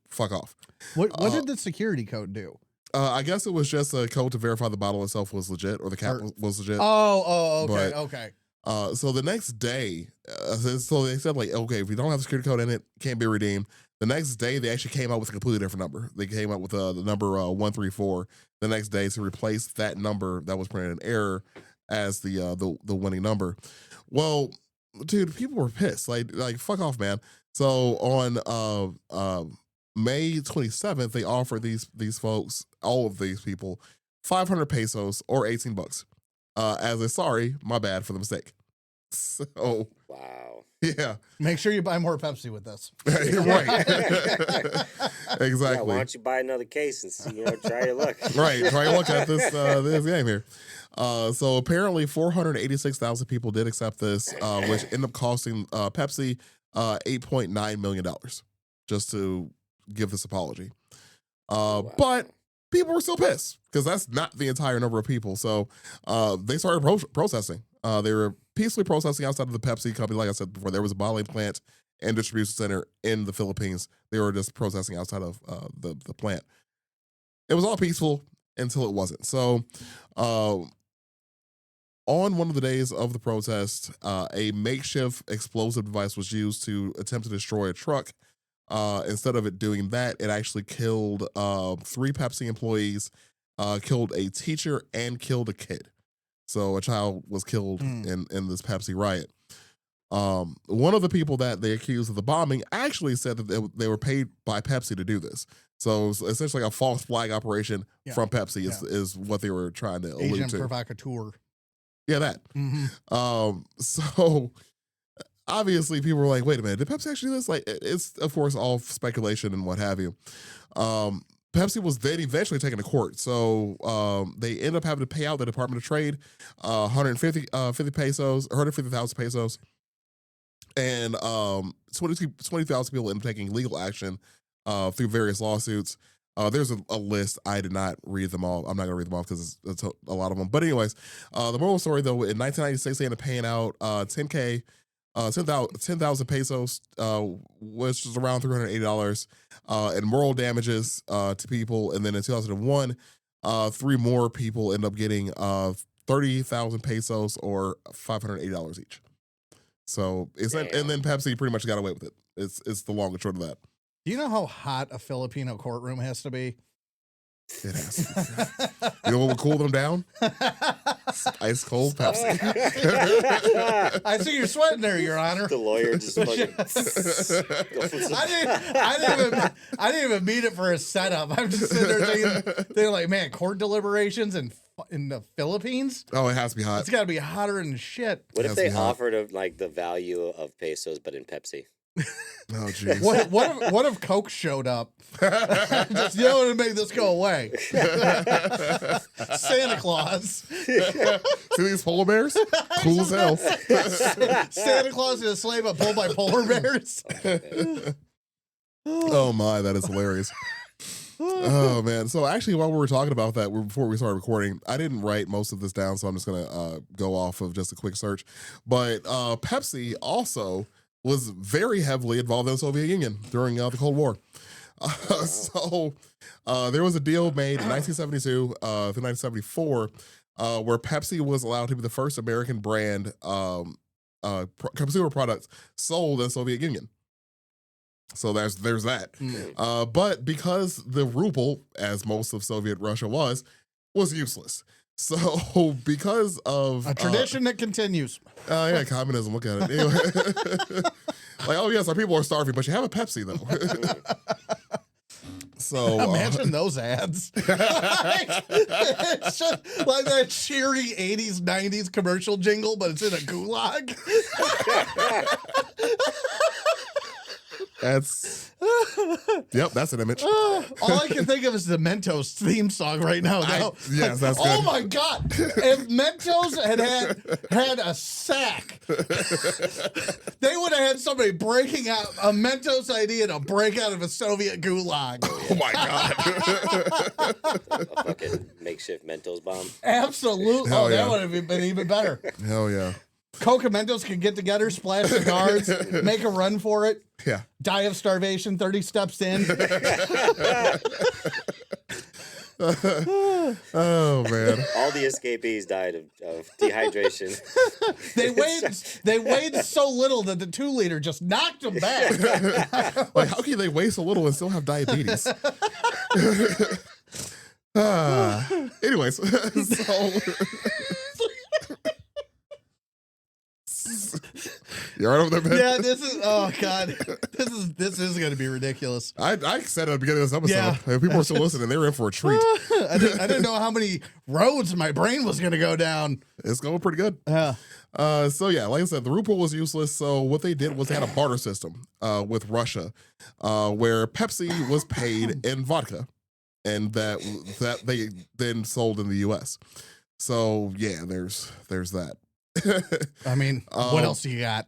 Fuck off. What did the security code do? I guess it was just a code to verify the bottle itself was legit, or the cap was legit. Okay. So the next day, so they said like, okay, if you don't have a security code in it, can't be redeemed. The next day, they actually came out with a completely different number. They came out with the number 134 the next day to replace that number that was printed in error as the winning number. Well, dude, people were pissed. Like fuck off, man. So on May 27th, they offered these folks, all of these people, 500 pesos or $18 as a sorry, my bad for the mistake. So wow, yeah. Make sure you buy more Pepsi with this. You're right. Exactly. Yeah, why don't you buy another case and see, try your luck? Right, try your luck at this game here. So apparently 486,000 people did accept this, which ended up costing Pepsi $8.9 million just to give this apology. Wow. But people were still pissed because that's not the entire number of people. So they started protesting. They were peacefully protesting outside of the Pepsi company. Like I said before, there was a bottling plant and distribution center in the Philippines. They were just protesting outside of the plant. It was all peaceful until it wasn't. So on one of the days of the protest, a makeshift explosive device was used to attempt to destroy a truck. Instead of it doing that, it actually killed 3 Pepsi employees, killed a teacher, and killed a kid. So a child was killed in this Pepsi riot. One of the people that they accused of the bombing actually said that they were paid by Pepsi to do this. So it's essentially a false flag operation from Pepsi is what they were trying to allude Agent to. provocateur. Yeah, that. So obviously people were like, wait a minute, did Pepsi actually do this? Like, it's of course all speculation and what have you. Pepsi was then eventually taken to court. So they ended up having to pay out the Department of Trade 150,000 pesos. And 20,000 people ended up taking legal action through various lawsuits. There's a list. I did not read them all. I'm not going to read them all because it's a lot of them. But anyways, the moral story, though, in 1996, they ended up paying out 10,000 pesos, which is around $380, and moral damages to people. And then in 2001, 3 more people end up getting 30,000 pesos or $580 each. So and then Pepsi pretty much got away with it. It's the long and short of that. Do you know how hot a Filipino courtroom has to be? It has. You know what would cool them down? Ice cold Pepsi. I see you're sweating there, Your Honor. The lawyer just fucking. I didn't even mean it for a setup. I'm just sitting there thinking like, man, court deliberations in the Philippines. Oh, it has to be hot. It's got to be hotter than shit. What if they offered like the value of pesos, but in Pepsi? Oh jeez. What if Coke showed up? Just to make this go away. Santa Claus. See these polar bears? Cool as hell. Santa Claus in a sleigh but pulled by polar bears. Oh my, that is hilarious. Oh man. So actually, while we were talking about that, before we started recording, I didn't write most of this down, so I'm just gonna go off of just a quick search. But Pepsi also was very heavily involved in the Soviet Union during the Cold War. So there was a deal made in 1972 through 1974 where Pepsi was allowed to be the first American brand consumer products sold in the Soviet Union. So there's that. But because the ruble, as most of Soviet Russia was useless. So because of a tradition that continues. Yeah, communism, look at it. Anyway, like, oh yes, our people are starving, but you have a Pepsi though. So imagine those ads. It's just like that cheery 80s, 90s commercial jingle, but it's in a gulag. That's an image. All I can think of is the Mentos theme song right now. Yes, that's good. Oh my God. If Mentos had a sack, they would have had somebody breaking out a Mentos idea to break out of a Soviet gulag. Oh my God. A fucking makeshift Mentos bomb. Absolutely. Hell yeah. That would have been even better. Hell yeah. Coke and Mentos can get together, splash cigars, make a run for it. Yeah. Die of starvation 30 steps in. Oh man. All the escapees died of dehydration. They weighed so little that the 2-liter just knocked them back. Like, how can they weigh so little and still have diabetes? Anyways, so you're right over there, man. Yeah, this is, oh God, this is going to be ridiculous. I said at the beginning of this episode, Yeah. if people are still listening, they were in for a treat. I didn't know how many roads my brain was going to go down. It's going pretty good. Yeah. So yeah, like I said, the ruble was useless. So what they did was they had a barter system with Russia, where Pepsi was paid in vodka, and that they then sold in the U.S. So yeah, there's that. I mean, what else do you got?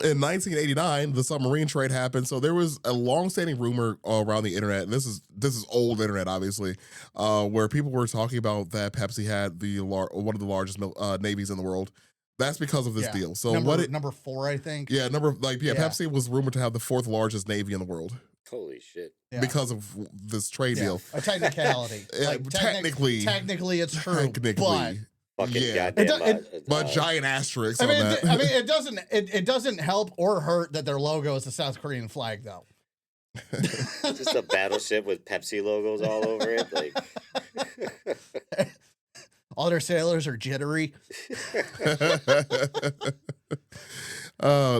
In 1989, the submarine trade happened. So there was a long-standing rumor around the internet, and this is old internet, obviously, where people were talking about that Pepsi had one of the largest navies in the world. That's because of this deal. So number 4, I think. Yeah, Pepsi was rumored to have the 4th largest navy in the world. Holy shit! Yeah. Because of this trade deal. A technicality. Technically, it's true. But fucking goddamn. But giant asterisks on that. I mean, it doesn't help or hurt that their logo is the South Korean flag, though. Just a battleship with Pepsi logos all over it, like. All their sailors are jittery. But I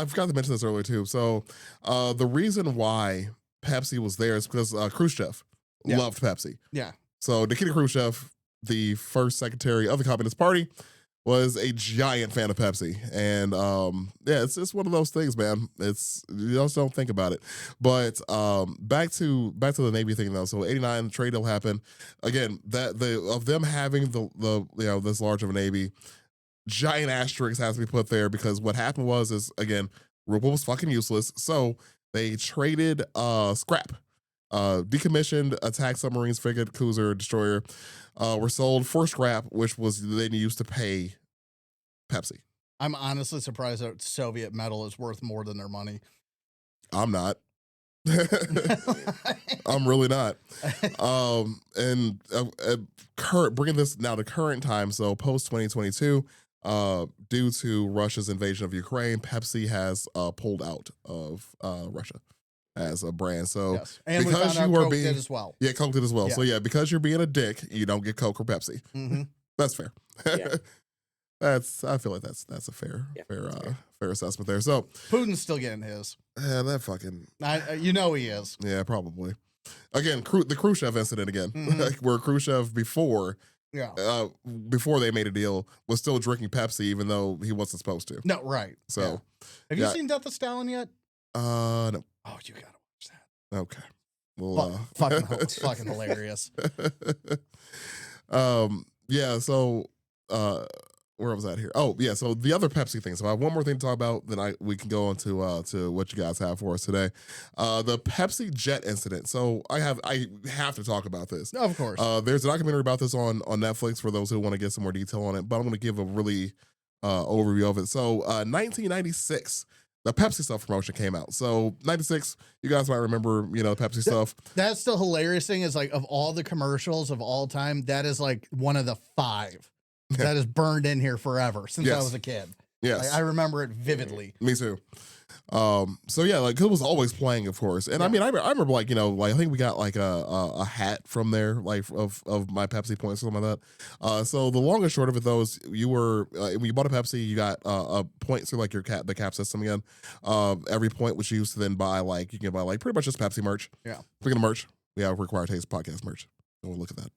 forgot to mention this earlier too. So the reason why Pepsi was there is because Khrushchev loved Pepsi. Yeah. So Nikita Khrushchev, the first secretary of the Communist Party, was a giant fan of Pepsi. And it's one of those things, man. You just don't think about it. But back to the Navy thing though. So 89, the trade deal happened. Again, of them having the this large of a Navy, giant asterisk has to be put there, because what happened was again, ruble was fucking useless. So they traded scrap. Decommissioned attack submarines, frigate, cruiser, destroyer were sold for scrap, which was then used to pay Pepsi. I'm honestly surprised that Soviet metal is worth more than their money. I'm not. I'm really not. Bringing this now to current time, so post 2022, due to Russia's invasion of Ukraine, Pepsi has pulled out of Russia as a brand. So yes. And because we found out Coke did as well. Yeah, Coke did as well. Yeah. So yeah, because you're being a dick, you don't get Coke or Pepsi. Mm-hmm. That's fair. Yeah. I feel like that's a fair assessment there. So Putin's still getting his. Yeah, that fucking. He is. Yeah, probably. Again, the Khrushchev incident again, Mm-hmm. where Khrushchev before Yeah. Before they made a deal, was still drinking Pepsi even though he wasn't supposed to. No, right. So, have you seen Death of Stalin yet? No. Oh, you gotta watch that. Okay. Well, fucking hilarious. Yeah. So, where was that here? Oh, yeah. So the other Pepsi thing. So I have one more thing to talk about. Then we can go on to what you guys have for us today. The Pepsi Jet incident. So I have to talk about this. Of course. There's a documentary about this on Netflix for those who want to get some more detail on it. But I'm going to give a really overview of it. So 1996. The Pepsi stuff promotion came out. So 96, you guys might remember, Pepsi stuff. That's the hilarious thing is like of all the commercials of all time, that is like one of the 5 that is burned in here forever since I was a kid. Yes. Like, I remember it vividly. Me too. So yeah, like it was always playing, of course. And I mean, I remember like, I think we got like a hat from there, like of my Pepsi points or something like that. So the long and short of it though is you were, when you bought a Pepsi, you got a point through like the cap system again. Every point was used to then buy like, you can buy like pretty much just Pepsi merch. Yeah. Speaking of merch, we have Required Taste podcast merch. Go look at that.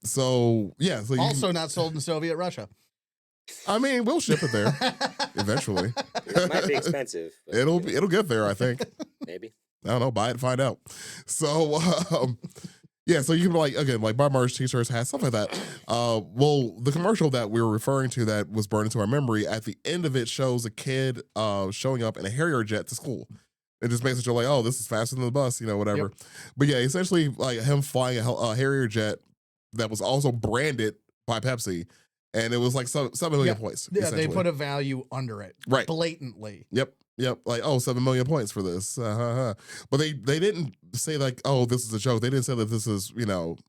So yeah. So also not sold in Soviet Russia. I mean, we'll ship it there eventually. It might be expensive. It'll get there, I think. Maybe. I don't know. Buy it and find out. So, yeah. So you can like buy merch, t-shirts, hats, stuff like that. Well, the commercial that we were referring to that was burned into our memory, at the end of it shows a kid showing up in a Harrier jet to school. It just makes it feel like, oh, this is faster than the bus, whatever. Yep. But yeah, essentially like him flying a Harrier jet that was also branded by Pepsi. And it was like 7 million points. Yeah, they put a value under it. Right. Blatantly. Yep. Like, oh, 7 million points for this. But they didn't say like, oh, this is a joke. They didn't say that this is,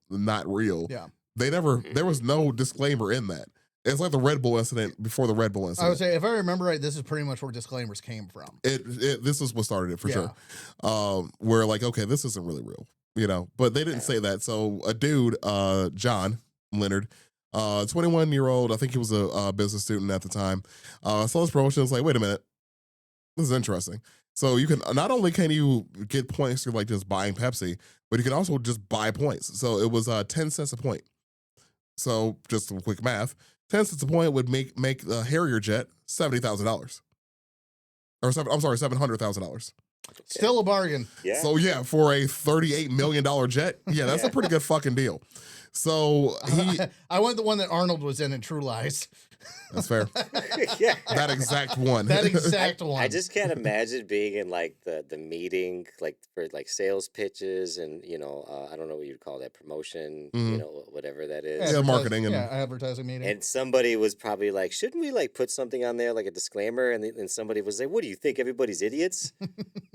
not real. Yeah. There was no disclaimer in that. It's like the Red Bull incident before the Red Bull incident. I would say, if I remember right, this is pretty much where disclaimers came from. This is what started it for sure. Where like, okay, this isn't really real, but they didn't say that. So a dude, John Leonard, 21-year-old, I think he was a business student at the time, saw this promotion, was like, wait a minute, this is interesting. So you can, not only can you get points through like just buying Pepsi, but you can also just buy points. So it was 10 cents a point. So just some quick math, 10 cents a point would make the Harrier jet $70,000. Or $700,000. Still a bargain. Yeah. So yeah, for a $38 million jet, yeah, that's a pretty good fucking deal. So I went the one that Arnold was in True Lies. That's fair. Yeah. That exact one. That exact one. I just can't imagine being in like the meeting, like for like sales pitches and I don't know what you'd call that, promotion, whatever that is. Yeah, marketing and advertising meeting. And somebody was probably like, shouldn't we like put something on there like a disclaimer? And somebody was like, what do you think? Everybody's idiots?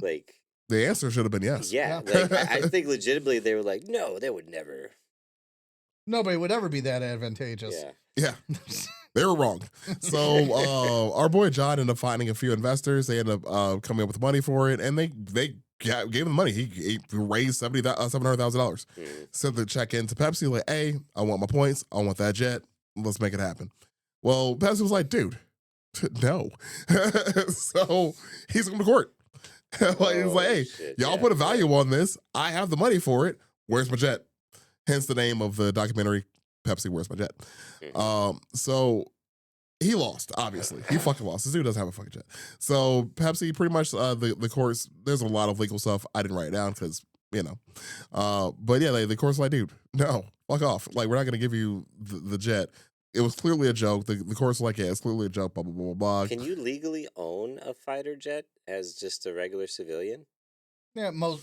Like the answer should have been yes. Yeah. Like, I think legitimately they were like, no, they would never. Nobody would ever be that advantageous. Yeah. They were wrong. So our boy John ended up finding a few investors. They ended up coming up with money for it, and they gave him money. He raised $700,000. Sent the check in to Pepsi like, hey, I want my points. I want that jet. Let's make it happen. Well, Pepsi was like, dude, no. So he's going to court. He's like, hey, y'all put a value on this. I have the money for it. Where's my jet? Hence the name of the documentary, Pepsi, Where's My Jet? So he lost, obviously. He fucking lost. This dude doesn't have a fucking jet. So Pepsi, pretty much the courts, there's a lot of legal stuff. I didn't write it down because, but yeah, the court's like, dude, no, fuck off. Like, we're not going to give you the jet. It was clearly a joke. The court's like, yeah, it's clearly a joke, blah, blah, blah, blah. Can you legally own a fighter jet as just a regular civilian? Yeah, I don't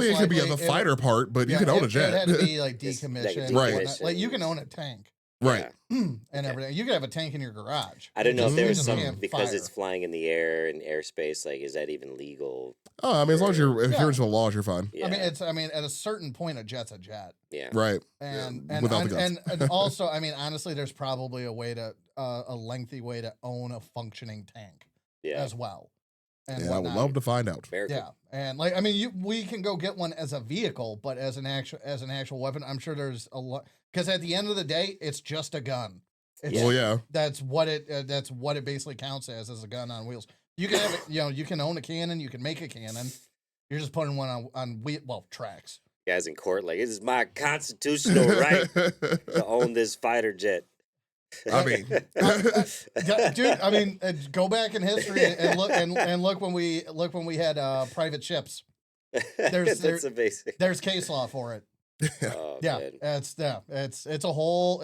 think it could be the fighter part, but you can own a jet. It had to be like decommissioned. Right. Like you can own a tank. Right. And everything. You could have a tank in your garage. I don't know if there was some, because it's flying in the air and airspace, like, is that even legal? Oh, I mean, as long as you're adhering to the laws, you're fine. Yeah. I mean, at a certain point, a jet's a jet. Yeah. Right. And without the guns. And also, I mean, honestly, there's probably a way to, a lengthy way to own a functioning tank as well. And I would love to find out. Yeah, and like, I mean, we can go get one as a vehicle, but as an actual weapon, I'm sure there's a lot. Because at the end of the day, it's just a gun. That's what it basically counts as a gun on wheels. You can have it, you can own a cannon, you can make a cannon. You're just putting one on tracks. Guys in court, like, it is my constitutional right to own this fighter jet. I mean, dude. I mean, go back in history and look when we had private ships. That's amazing. There's case law for it. Oh, yeah, man. it's a whole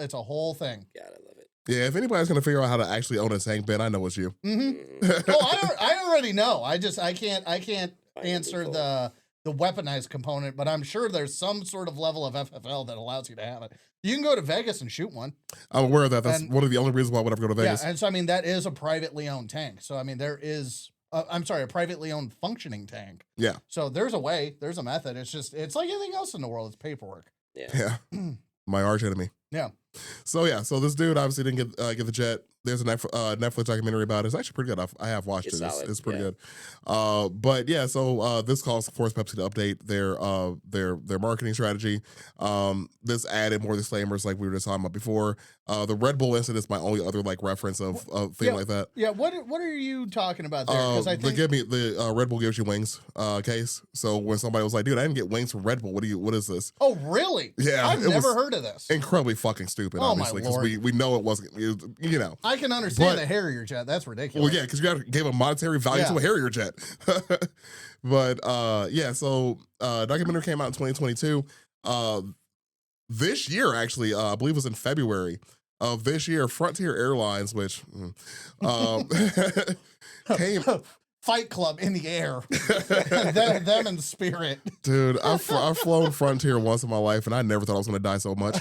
thing. God, I love it. Yeah, if anybody's gonna figure out how to actually own a tank, Ben, I know it's you. Oh, I already know. I can't answer the weaponized component, but I'm sure there's some sort of level of FFL that allows you to have it. You can go to Vegas and shoot one. I'm aware of that. That's one of the only reasons why I would ever go to Vegas. Yeah, and so I mean that is a privately owned tank. So I mean there is. I'm sorry, a privately owned functioning tank. Yeah. So there's a way, there's a method. It's like anything else in the world. It's paperwork. Yeah. My arch enemy. Yeah. So this dude obviously didn't get the jet. There's a Netflix documentary about it. It's actually pretty good. I have watched it. It's pretty good. But yeah, so this calls for Pepsi to update their marketing strategy. This added more disclaimers like we were just talking about before. The Red Bull incident is my only other like reference of thing like that. Yeah. What are you talking about there? Because I think the Red Bull gives you wings case. So when somebody was like, "Dude, I didn't get wings from Red Bull. What is this?" Oh, really? Yeah, I've never heard of this. Incredibly fucking stupid. Oh, obviously, because we know it wasn't. You know. I can understand the Harrier jet. That's ridiculous. Well, yeah, because you gave a monetary value to a Harrier jet. But so documentary came out in 2022. This year, actually, I believe it was in February of this year, Frontier Airlines, which came. Fight Club in the air. them in spirit. Dude, I've flown Frontier once in my life, and I never thought I was going to die so much.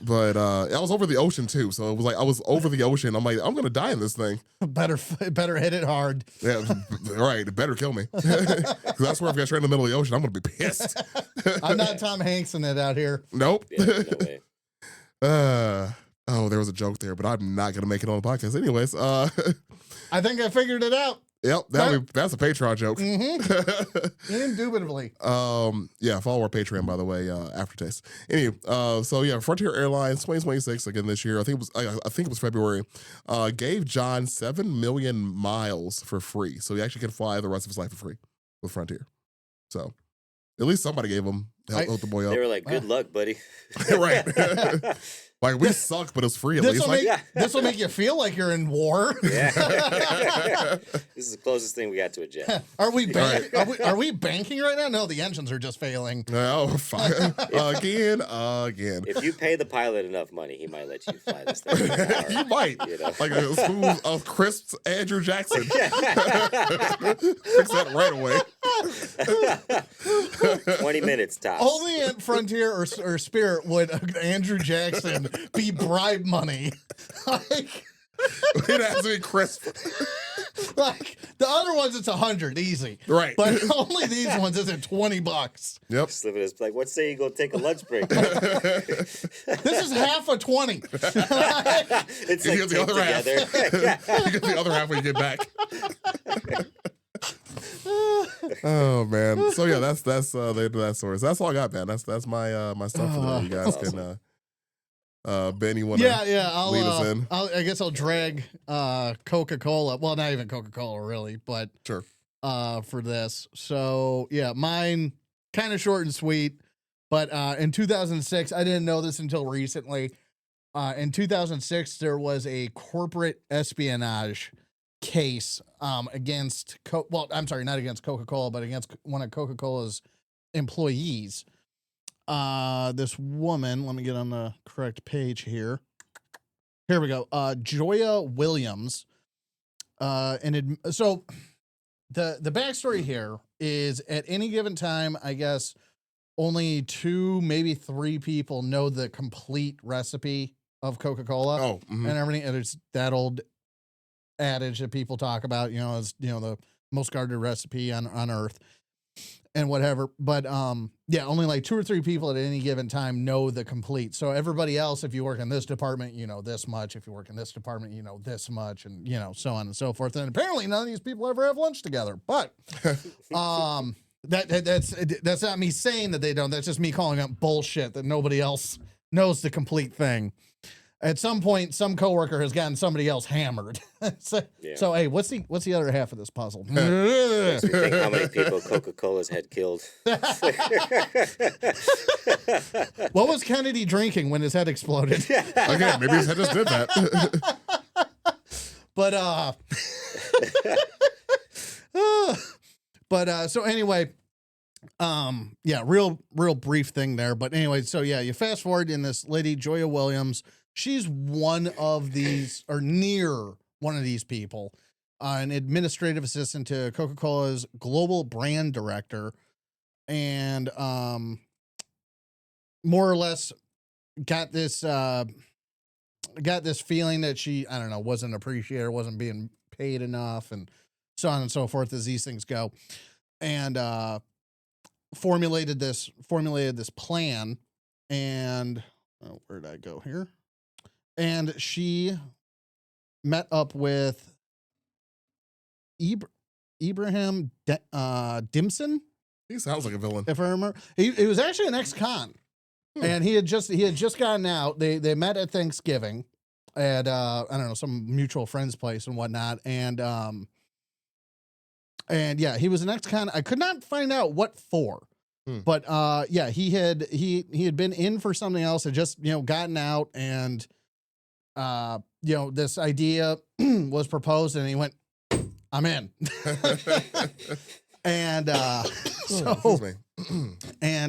But I was over the ocean, too. So it was like I was over the ocean. I'm like, I'm going to die in this thing. Better hit it hard. Yeah, right. It better kill me. Because I swear if I got straight in the middle of the ocean, I'm going to be pissed. I'm not Tom Hanks in it out here. Nope. Yeah, no way. There was a joke there, but I'm not going to make it on the podcast. Anyways. I think I figured it out. Yep, that's a Patreon joke. Mm-hmm. Indubitably. Follow our Patreon, by the way, aftertaste. Anyway, Frontier Airlines 2026 again this year. I think it was February. Gave John 7 million miles for free, so he actually can fly the rest of his life for free with Frontier. So at least somebody gave him help the boy up. They were like, "Good luck, buddy." Right. Like, we suck, but it's free at least. This will make you feel like you're in war. Yeah. This is the closest thing we got to a jet. Are we banking right now? No, the engines are just failing. No, fine. Again. If you pay the pilot enough money, he might let you fly this thing. You might. You know? Like a smooth, crisp Andrew Jackson. Fix that right away. 20 minutes tops. Only at Frontier or Spirit would Andrew Jackson be bribe money. Like, it has to be crisp. Like the other ones, it's 100 easy, right? But only these ones is at $20. Yep. Slip it. Like, what say you go take a lunch break? This is half a 20. It's like the other half. You get the other half when you get back. Oh man. So yeah, that's that story. So that's all I got, man. That's my my stuff for today. You guys can Ben, you want to lead us in? I guess I'll drag Coca-Cola. Well, not even Coca-Cola really, but sure. For this. So yeah, mine kind of short and sweet. But in 2006, I didn't know this until recently. In 2006, there was a corporate espionage case against not against Coca-Cola, but against one of Coca-Cola's employees. This woman, let me get on the correct page here. Here we go. Joya Williams. So the backstory here is at any given time, I guess only 2, maybe 3 people know the complete recipe of Coca-Cola and everything. And it's that old adage that people talk about, as the most guarded recipe on earth and whatever. But only like 2 or 3 people at any given time know the complete. So everybody else, if you work in this department, you know this much. If you work in this department, you know this much, and so on and so forth. And apparently none of these people ever have lunch together. But that's not me saying that they don't. That's just me calling out bullshit that nobody else knows the complete thing. at some point, some coworker has gotten somebody else hammered. So hey, what's the other half of this puzzle? Makes me think how many people Coca-Cola's had killed. What was Kennedy drinking when his head exploded? Okay, maybe his head just did that. So anyway, real brief thing there. But anyway, so yeah, you fast forward in this lady, Joya Williams. She's one of these, or near one of these people, an administrative assistant to Coca-Cola's global brand director, and more or less got this feeling that she, I don't know, wasn't appreciated, wasn't being paid enough, and so on and so forth as these things go, and formulated this plan. And where did I go here? And she met up with Ibrahim Dimson. He sounds like a villain. If I remember, he was actually an ex-con, and he had just gotten out. They met at Thanksgiving at I don't know, some mutual friend's place and whatnot, and yeah, he was an ex-con. I could not find out what for. But yeah, he had been in for something else, had just gotten out, and this idea was proposed, and he went, "I'm in." And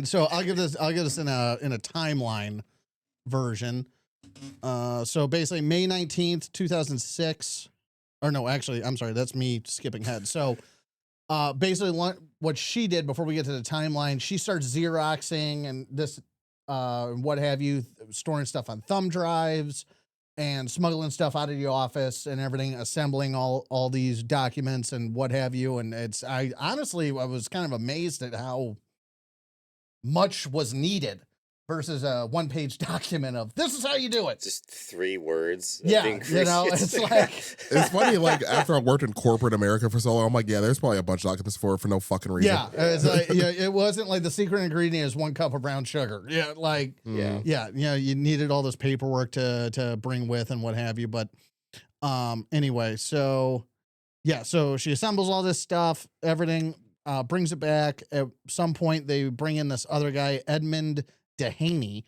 so I'll give this in a timeline version. So basically May 19th, 2006, or no, actually, I'm sorry, that's me skipping ahead. So basically what she did before we get to the timeline, she starts Xeroxing and this, what have you, storing stuff on thumb drives and smuggling stuff out of the office and everything, assembling all these documents and what have you. And I was kind of amazed at how much was needed versus a one-page document of this is how you do it. Just 3 words. Yeah, it's like it's funny. Like after I worked in corporate America for so long, I'm like, yeah, there's probably a bunch of documents for no fucking reason. Yeah, it's like it wasn't like the secret ingredient is 1 cup of brown sugar. Yeah, like you needed all this paperwork to bring with and what have you. But anyway, so yeah, so she assembles all this stuff, everything, brings it back. At some point, they bring in this other guy, Edmund Dehaney,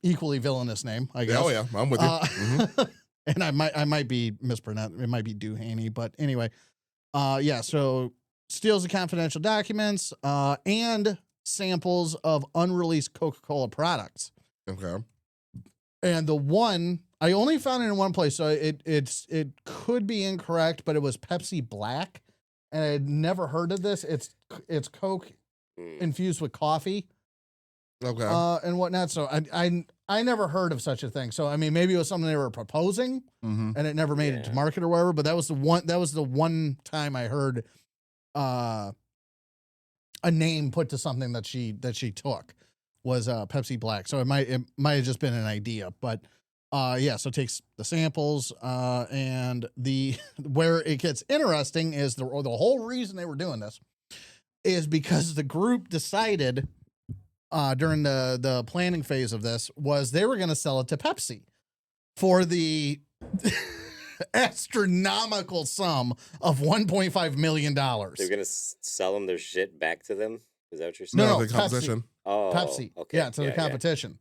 equally villainous name, I guess. Oh yeah, I'm with you. And I might be mispronounced. It might be Duhaney, but anyway, so steals the confidential documents and samples of unreleased Coca-Cola products. Okay. And the one I only found it in one place, so it could be incorrect, but it was Pepsi Black, and I had never heard of this. It's Coke infused with coffee. Okay. And whatnot. So I never heard of such a thing. So I mean, maybe it was something they were proposing, and it never made it to market or whatever. But that was the one time I heard a name put to something that she took was Pepsi Black. So it might have just been an idea. But so it takes the samples and where it gets interesting is the whole reason they were doing this is because the group decided during the planning phase of this was they were going to sell it to Pepsi for the astronomical sum of $1.5 million. They're going to sell them their shit back to them? Is that what you're saying? No, the competition. Pepsi. Oh, Pepsi. Okay. Yeah, to the competition.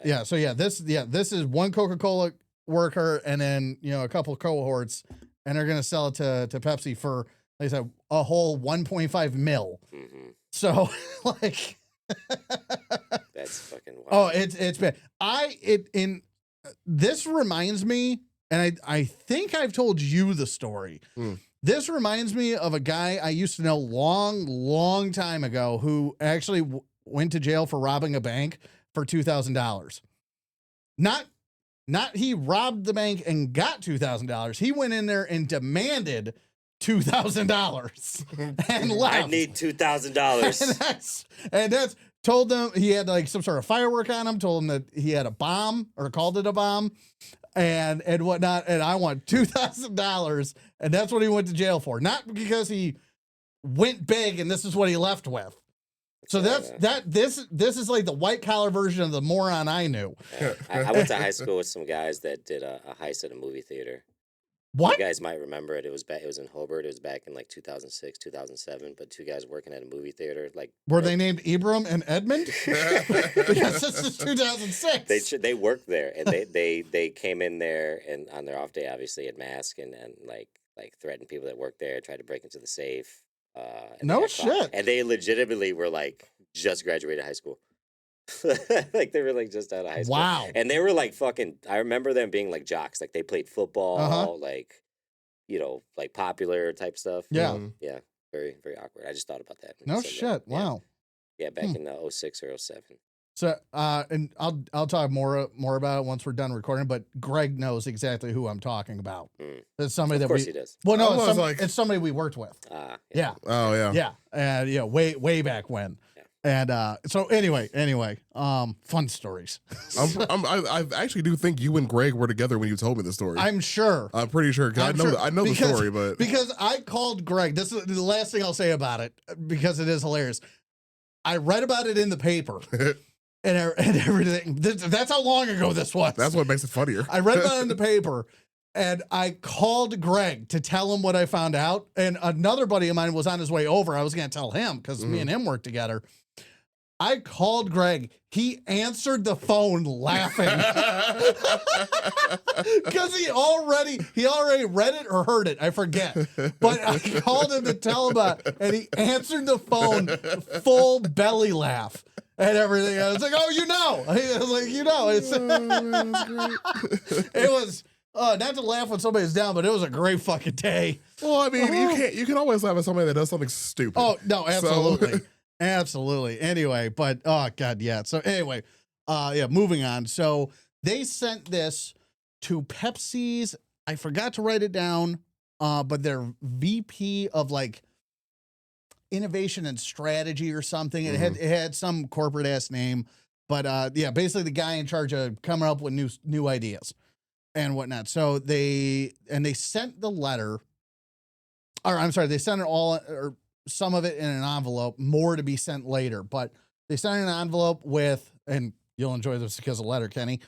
Yeah. This is one Coca-Cola worker and then, a couple cohorts, and they're going to sell it to Pepsi for, like I said, a whole 1.5 mil. Mm-hmm. So like, that's fucking wild. Oh, it's bad. This reminds me, and I think I've told you the story. This reminds me of a guy I used to know long time ago who actually went to jail for robbing a bank for $2,000. Not he robbed the bank and got $2,000. He went in there and demanded $2,000 and left. I need $2,000. And that's told them he had like some sort of firework on him, told him that he had a bomb or called it a bomb and whatnot. And I want $2,000. And that's what he went to jail for. Not because he went big and this is what he left with. So this is like the white collar version of the moron I knew. I went to high school with some guys that did a heist at a movie theater. What? You guys might remember it. It was in Hobart. It was back in like 2006, 2007. But two guys working at a movie theater. Were they named Ibram and Edmund? Because this is 2006. They worked there, and they came in there and on their off day, obviously, had masks and like threatened people that worked there, tried to break into the safe. No shit. And they legitimately were like just graduated high school. Like they were like just out of high school. Wow. And they were like fucking, I remember them being like jocks. Like they played football, like, like popular type stuff. Yeah. Yeah. Very, very awkward. I just thought about that. No shit. Yeah. Wow. Yeah. Back in 06 or 07. So, and I'll talk more about it once we're done recording. But Greg knows exactly who I'm talking about. It's somebody of course he does. Well, no, it's somebody we worked with. Yeah. Oh yeah. Yeah, and way back when. Yeah. And so anyway, fun stories. I actually do think you and Greg were together when you told me the story. I'm sure. I'm pretty sure because I know the story, but because I called Greg. This is the last thing I'll say about it because it is hilarious. I read about it in the paper. And everything. That's how long ago this was. That's what makes it funnier. I read about it in the paper, and I called Greg to tell him what I found out. And another buddy of mine was on his way over. I was going to tell him because me and him worked together. I called Greg. He answered the phone laughing because he already read it or heard it. I forget. But I called him to tell him about it, and he answered the phone full belly laugh. And everything. I was like, oh, I was like, it was not to laugh when somebody's down, but it was a great fucking day. Well, I mean, you can always laugh at somebody that does something stupid. Oh no, absolutely. Absolutely. Anyway, but oh god, yeah. So anyway, moving on. So they sent this to Pepsi's, I forgot to write it down, but their VP of like innovation and strategy or something. It had some corporate ass name, but basically the guy in charge of coming up with new ideas and whatnot. So they sent the letter, or I'm sorry, they sent it all or some of it in an envelope, more to be sent later, but they sent an envelope with, and you'll enjoy this because of letter, Kenny,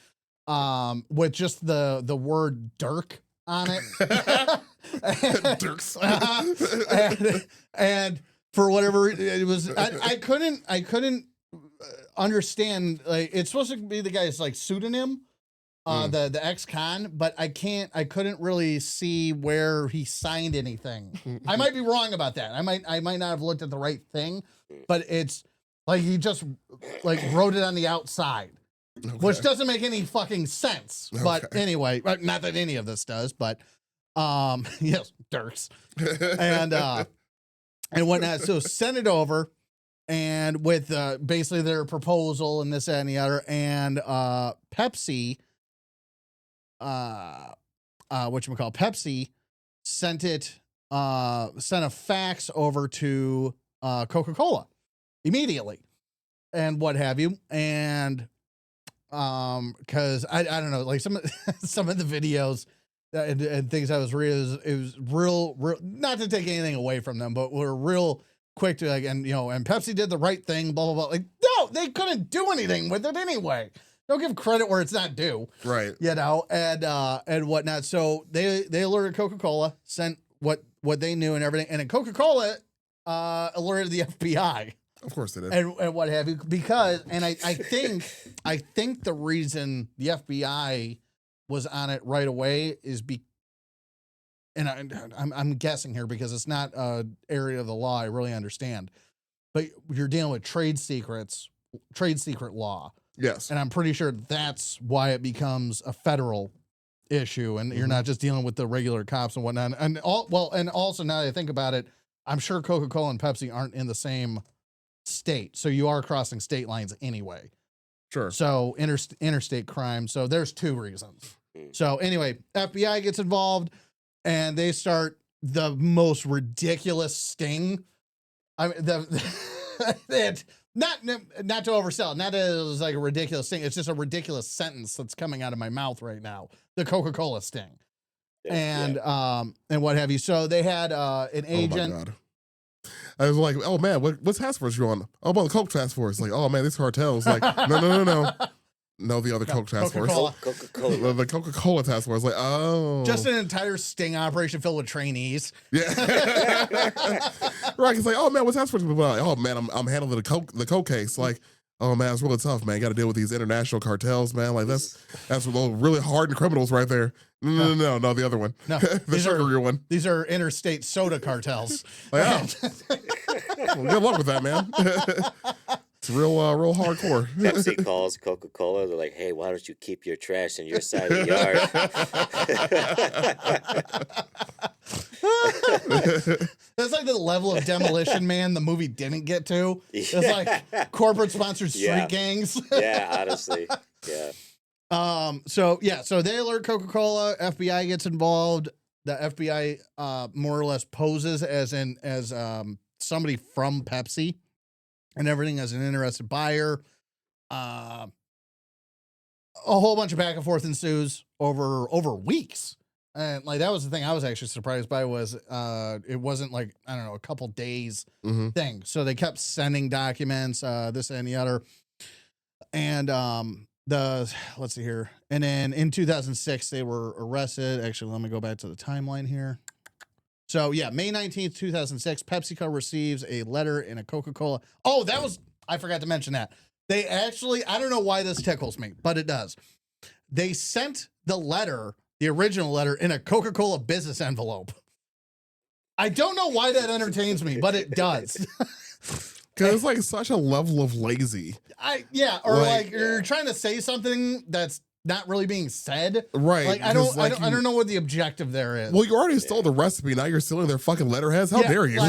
with just the word Dirk on it. Dirks. And for whatever it was, I couldn't understand. Like it's supposed to be the guy's like pseudonym, the ex-con, but I couldn't really see where he signed anything. I might be wrong about that. I might not have looked at the right thing, but it's like he just like wrote it on the outside, which doesn't make any fucking sense. Okay. But anyway, not that any of this does, but yes, Dirks and whatnot. So send it over, and with basically their proposal and this, that, and the other, and Pepsi, Pepsi sent a fax over to Coca-Cola immediately, and what have you, and because I don't know, like some of the videos and things I was reading, it was real, not to take anything away from them, but we're real quick to like, and and Pepsi did the right thing, blah, blah, blah. Like, no, they couldn't do anything with it anyway. Don't give credit where it's not due. Right. And whatnot. So they alerted Coca-Cola, sent what they knew and everything. And then Coca-Cola alerted the FBI. Of course they did. And what have you, because, and I think the reason the FBI was on it right away is and I'm guessing here because it's not an area of the law I really understand, but you're dealing with trade secret law. Yes. And I'm pretty sure that's why it becomes a federal issue, and you're not just dealing with the regular cops and whatnot. And also now that I think about it, I'm sure Coca-Cola and Pepsi aren't in the same state, so you are crossing state lines anyway. Sure. So interstate crime. So there's two reasons. So anyway, FBI gets involved, and they start the most ridiculous sting. I mean, not to oversell, not that it was like a ridiculous sting. It's just a ridiculous sentence that's coming out of my mouth right now. The Coca-Cola sting, and what have you. So they had an agent. I was like, oh man, what task force you on? Oh, about the Coke task force. Like, oh man, this cartel's like, no. No, the other Coke task force. Coca-Cola. The Coca-Cola task force. Like, oh. Just an entire sting operation filled with trainees. Yeah. Right. It's like, oh man, what task force? Oh man, I'm handling the Coke case. Like, oh man, it's really tough, man. You got to deal with these international cartels, man. Like that's really hardened criminals right there. No, the other one. No, the sugary one. These are interstate soda cartels. Like, oh. Well, good luck with that, man. It's real hardcore. Pepsi calls Coca-Cola. They're like, hey, why don't you keep your trash in your side of the yard? That's like the level of Demolition Man the movie didn't get to. It's like corporate sponsored street gangs. Yeah, honestly. Yeah. So they alert Coca-Cola, FBI gets involved. The FBI more or less poses as somebody from Pepsi and everything as an interested buyer. A whole bunch of back and forth ensues over weeks. And like that was the thing I was actually surprised by was it wasn't like, I don't know, a couple days thing. So they kept sending documents, this and the other. And let's see here. And then in 2006 they were arrested. Actually, let me go back to the timeline here. So yeah, May 19th, 2006, PepsiCo receives a letter in a Coca-Cola. Oh, I forgot to mention that. They actually, I don't know why this tickles me, but it does. They sent the original letter in a Coca-Cola business envelope. I don't know why that entertains me, but it does. Because it's like such a level of lazy. You're trying to say something that's not really being said. Right. Like I don't know what the objective there is. Well, you already stole the recipe. Now you're stealing their fucking letterheads. How dare you?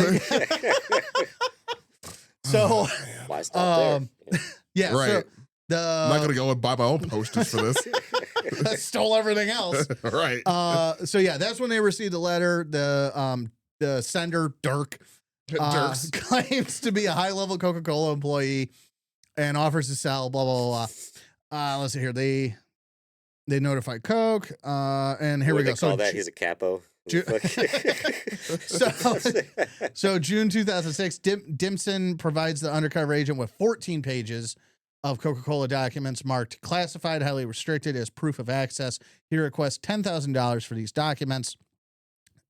So why stop there? Yeah. Right. So I'm not gonna go and buy my own posters for this. I stole everything else. Right. So yeah, that's when they received the letter. The sender, Dirk, claims to be a high-level Coca-Cola employee and offers to sell blah blah blah. Let's see here. They notify Coke, and here we go. So he's a capo. So June 2006, Dimson provides the undercover agent with 14 pages of Coca-Cola documents marked classified, highly restricted as proof of access. He requests $10,000 for these documents.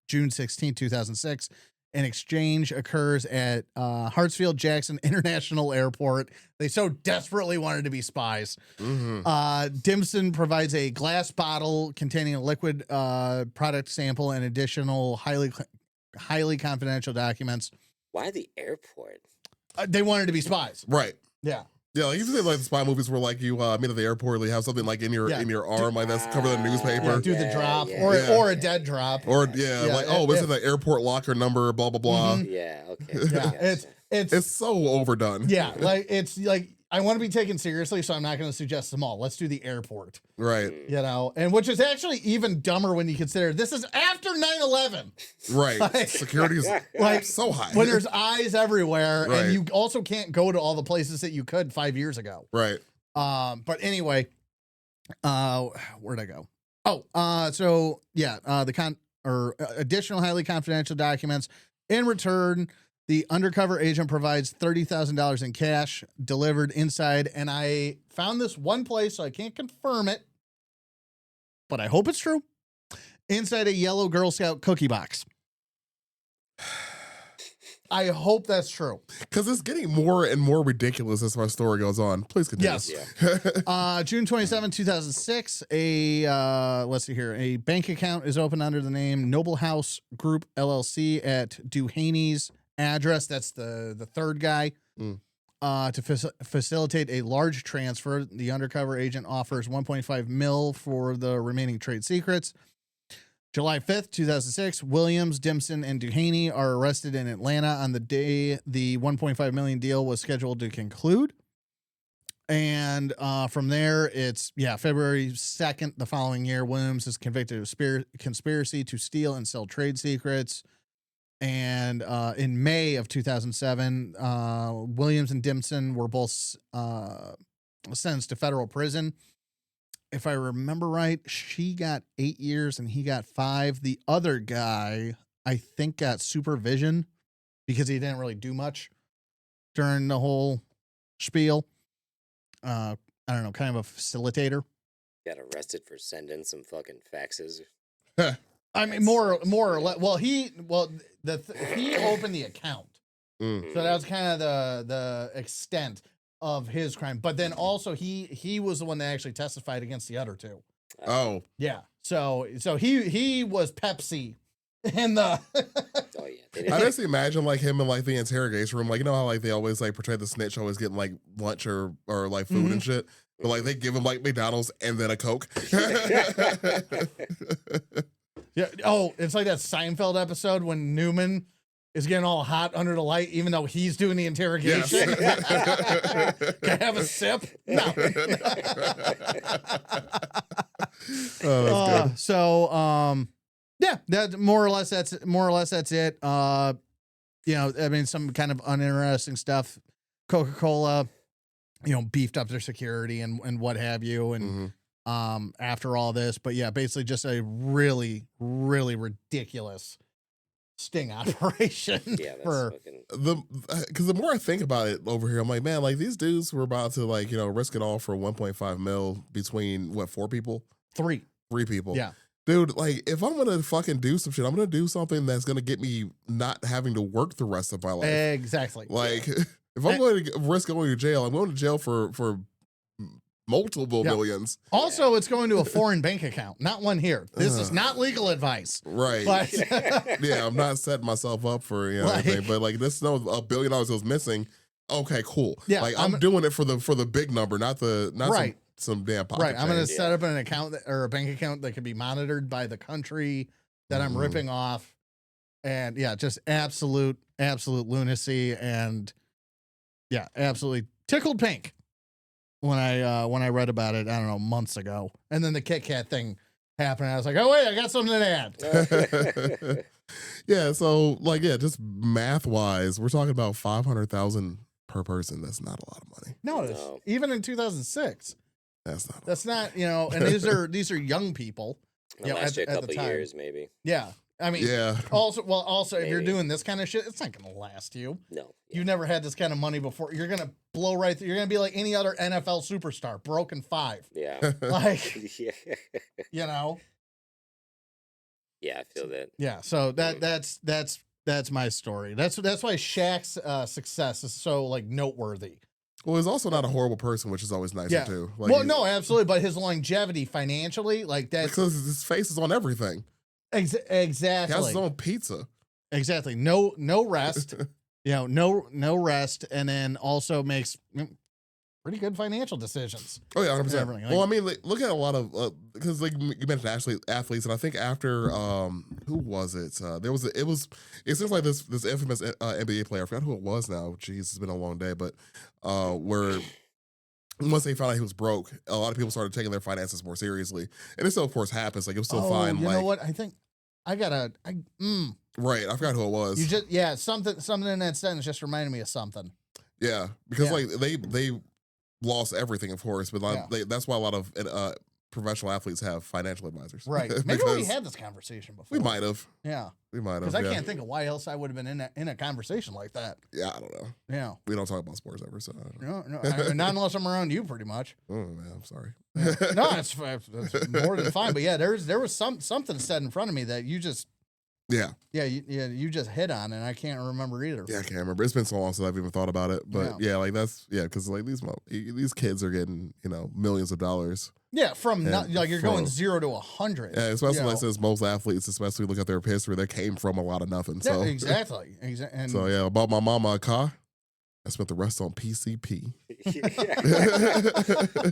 June 16, 2006. An exchange occurs at Hartsfield-Jackson International Airport. They so desperately wanted to be spies. Dimson provides a glass bottle containing a liquid product sample and additional highly confidential documents. Why the airport? They wanted to be spies. Right. Yeah. Yeah, like usually like the spy movies where like you meet at the airport, they have something like in your arm, like that's covered in a newspaper. Do the drop or a dead drop. Or it's in the airport locker number, blah blah blah. Yeah, okay. Yeah, it's so overdone. Yeah, like it's like I want to be taken seriously, so I'm not going to suggest them all. Let's do the airport. Right. You know, and which is actually even dumber when you consider this is after 9/11. Right. Like, security's like so high. When there's eyes everywhere, right. and you also can't go to all the places that you could 5 years ago. Right. But anyway, where'd I go? Oh, so yeah, additional highly confidential documents. In return, the undercover agent provides $30,000 in cash delivered inside, and I found this one place, so I can't confirm it, but I hope it's true. Inside a yellow Girl Scout cookie box. I hope that's true. Because it's getting more and more ridiculous as our story goes on. Please continue. Yes. Yeah. June 27, 2006, let's see here. A bank account is opened under the name Noble House Group LLC at Duhaney's address. That's the third guy. To facilitate a large transfer, the undercover agent offers $1.5 million for the remaining trade secrets. July 5th, 2006, Williams, Dimson, and Duhaney are arrested in Atlanta on the day the $1.5 million deal was scheduled to conclude. And from there, it's, February 2nd, the following year, Williams is convicted of conspiracy to steal and sell trade secrets. And in May of 2007, Williams and Dimson were both sentenced to federal prison. If I remember right, she got 8 years and he got 5. The other guy, I think, got supervision because he didn't really do much during the whole spiel. I don't know, kind of a facilitator. Got arrested for sending some fucking faxes. I mean, more or less. Well, he opened the account, so that was kind of the extent of his crime. But then also he was the one that actually testified against the other two. Oh, yeah. So he was Pepsi in the. Oh yeah. I just imagine like him in like the interrogation room, like you know how like they always like portray the snitch always getting like lunch or like food and shit, but like they give him like McDonald's and then a Coke. Yeah. Oh, it's like that Seinfeld episode when Newman is getting all hot under the light, even though he's doing the interrogation. Yes. Can I have a sip? No. Oh, that's good. So, yeah, that more or less that's it. You know, I mean, some kind of uninteresting stuff. Coca-Cola, you know, beefed up their security and what have you, and after all this, but yeah, basically just a really, really ridiculous sting operation. Yeah, that's for because the more I think about it over here, I'm like, man, like these dudes were about to like you know risk it all for 1.5 mil between what 4 people, 3 people, yeah. Dude, like, if I'm gonna fucking do some shit, I'm gonna do something that's gonna get me not having to work the rest of my life. Exactly. Like, if I'm going to risk going to jail, I'm going to jail for multiple millions. Also, it's going to a foreign bank account, not one here. This is not legal advice. Right. But yeah, I'm not setting myself up for anything. But like, this no $1 billion goes missing. Okay, cool. Yeah, like I'm doing it for the big number, not right. some damn pocket. Right. I'm going to change. set up an account or a bank account that can be monitored by the country that I'm ripping off. And yeah, just absolute lunacy. And yeah, absolutely tickled pink when I read about it, I don't know, months ago. And then the Kit Kat thing happened. I was like, oh wait, I got something to add. Yeah. So like, yeah, just math wise, we're talking about 500,000 per person. That's not a lot of money. No. Even in 2006. That's not, you know, and these are young people. It'll last you a couple years, maybe. Yeah. I mean, yeah. Also, if you're doing this kind of shit, it's not going to last you. No. Yeah. You've never had this kind of money before. You're going to blow right through. You're going to be like any other NFL superstar, broken 5. Yeah. Like, yeah. You know? Yeah, I feel that. Yeah. So that's my story. That's why Shaq's success is so like noteworthy. Well, he's also not a horrible person, which is always nicer too. Like, well, no, absolutely, but his longevity financially, like that, because his face is on everything. Exactly. He has his own pizza. Exactly. No rest. You know, no rest, and then also makes pretty good financial decisions. Oh yeah, 100%. Well, I mean, like, look at a lot of because like you mentioned athletes, and I think after who was it? It seems like this infamous NBA player. I forgot who it was now. Jeez, it's been a long day, but where once they found out he was broke, a lot of people started taking their finances more seriously, and it still of course happens. Like it was still fine. You like, know what? I think I gotta. Right, I forgot who it was. You just something in that sentence just reminded me of something. Yeah, because like they lost everything, of course, but that's why a lot of professional athletes have financial advisors. Right. Maybe we had this conversation before. We might have. Yeah. We might have. Because I can't think of why else I would have been in a conversation like that. Yeah, I don't know. Yeah. We don't talk about sports ever, so I don't know. No, not unless I'm around you, pretty much. Oh man, I'm sorry. No, it's more than fine. But yeah, there was something said in front of me that you just. Yeah. You just hit on, and I can't remember either. Yeah, I can't remember. It's been so long since I've even thought about it. But like that's because like these kids are getting millions of dollars. Yeah, you're going 0 to 100. Yeah, especially like since most athletes, especially look at their history, they came from a lot of nothing. So exactly. And so yeah, I bought my mama a car. I spent the rest on PCP.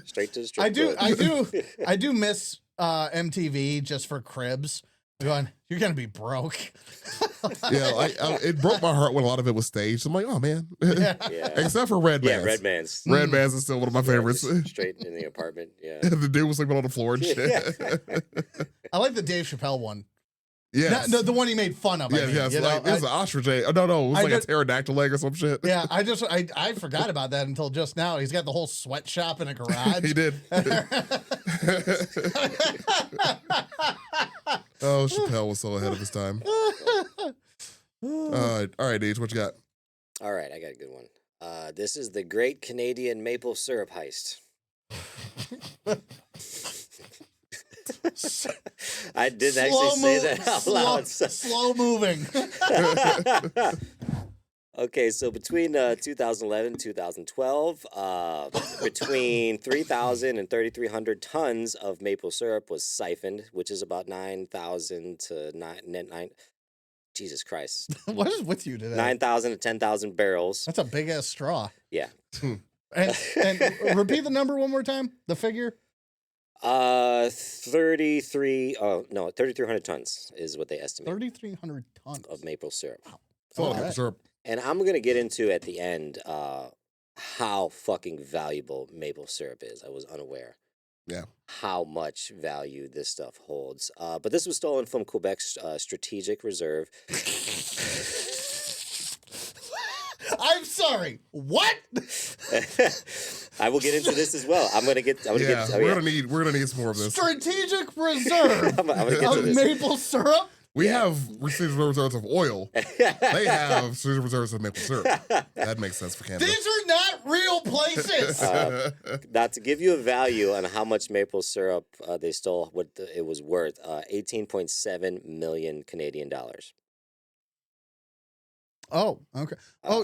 Straight to the strip club. I do miss MTV just for cribs. You're gonna be broke. Yeah, it broke my heart when a lot of it was staged. I'm like, oh man. Yeah. Except for Red Man's. Yeah, Red Man's. Red Man's is still one of my favorites. Straight in the apartment. Yeah. The dude was sleeping on the floor and shit. I like the Dave Chappelle one. Yeah, the one he made fun of. Yeah, it was an ostrich egg. Oh, no, it was like a pterodactyl leg or some shit. Yeah, I forgot about that until just now. He's got the whole sweatshop in a garage. He did. Oh, Chappelle was so ahead of his time. All right, Deej, what you got? All right, I got a good one. This is the Great Canadian Maple Syrup Heist. I didn't actually say that out loud. Slow moving. Okay, so between 2011 and 2012, between 3,000 and 3,300 tons of maple syrup was siphoned, which is about 9,000 to 9. Jesus Christ. What is with you today? 9,000 to 10,000 barrels. That's a big ass straw. Yeah. And repeat the number one more time. The figure. 3,300 tons is what they estimate. 3,300 tons of maple syrup. Wow. It's a lot of maple syrup. And I'm going to get into at the end how fucking valuable maple syrup is. I was unaware. Yeah. How much value this stuff holds. But this was stolen from Quebec's strategic reserve. I'm sorry. What? I will get into this as well. We're gonna need some more of this. Strategic reserve I'm gonna get to of this. maple syrup. We have strategic reserves of oil. They have strategic reserves of maple syrup. That makes sense for Canada. These are not real places. Now, to give you a value on how much maple syrup they stole, what it was worth, 18.7 million Canadian dollars. Oh, okay.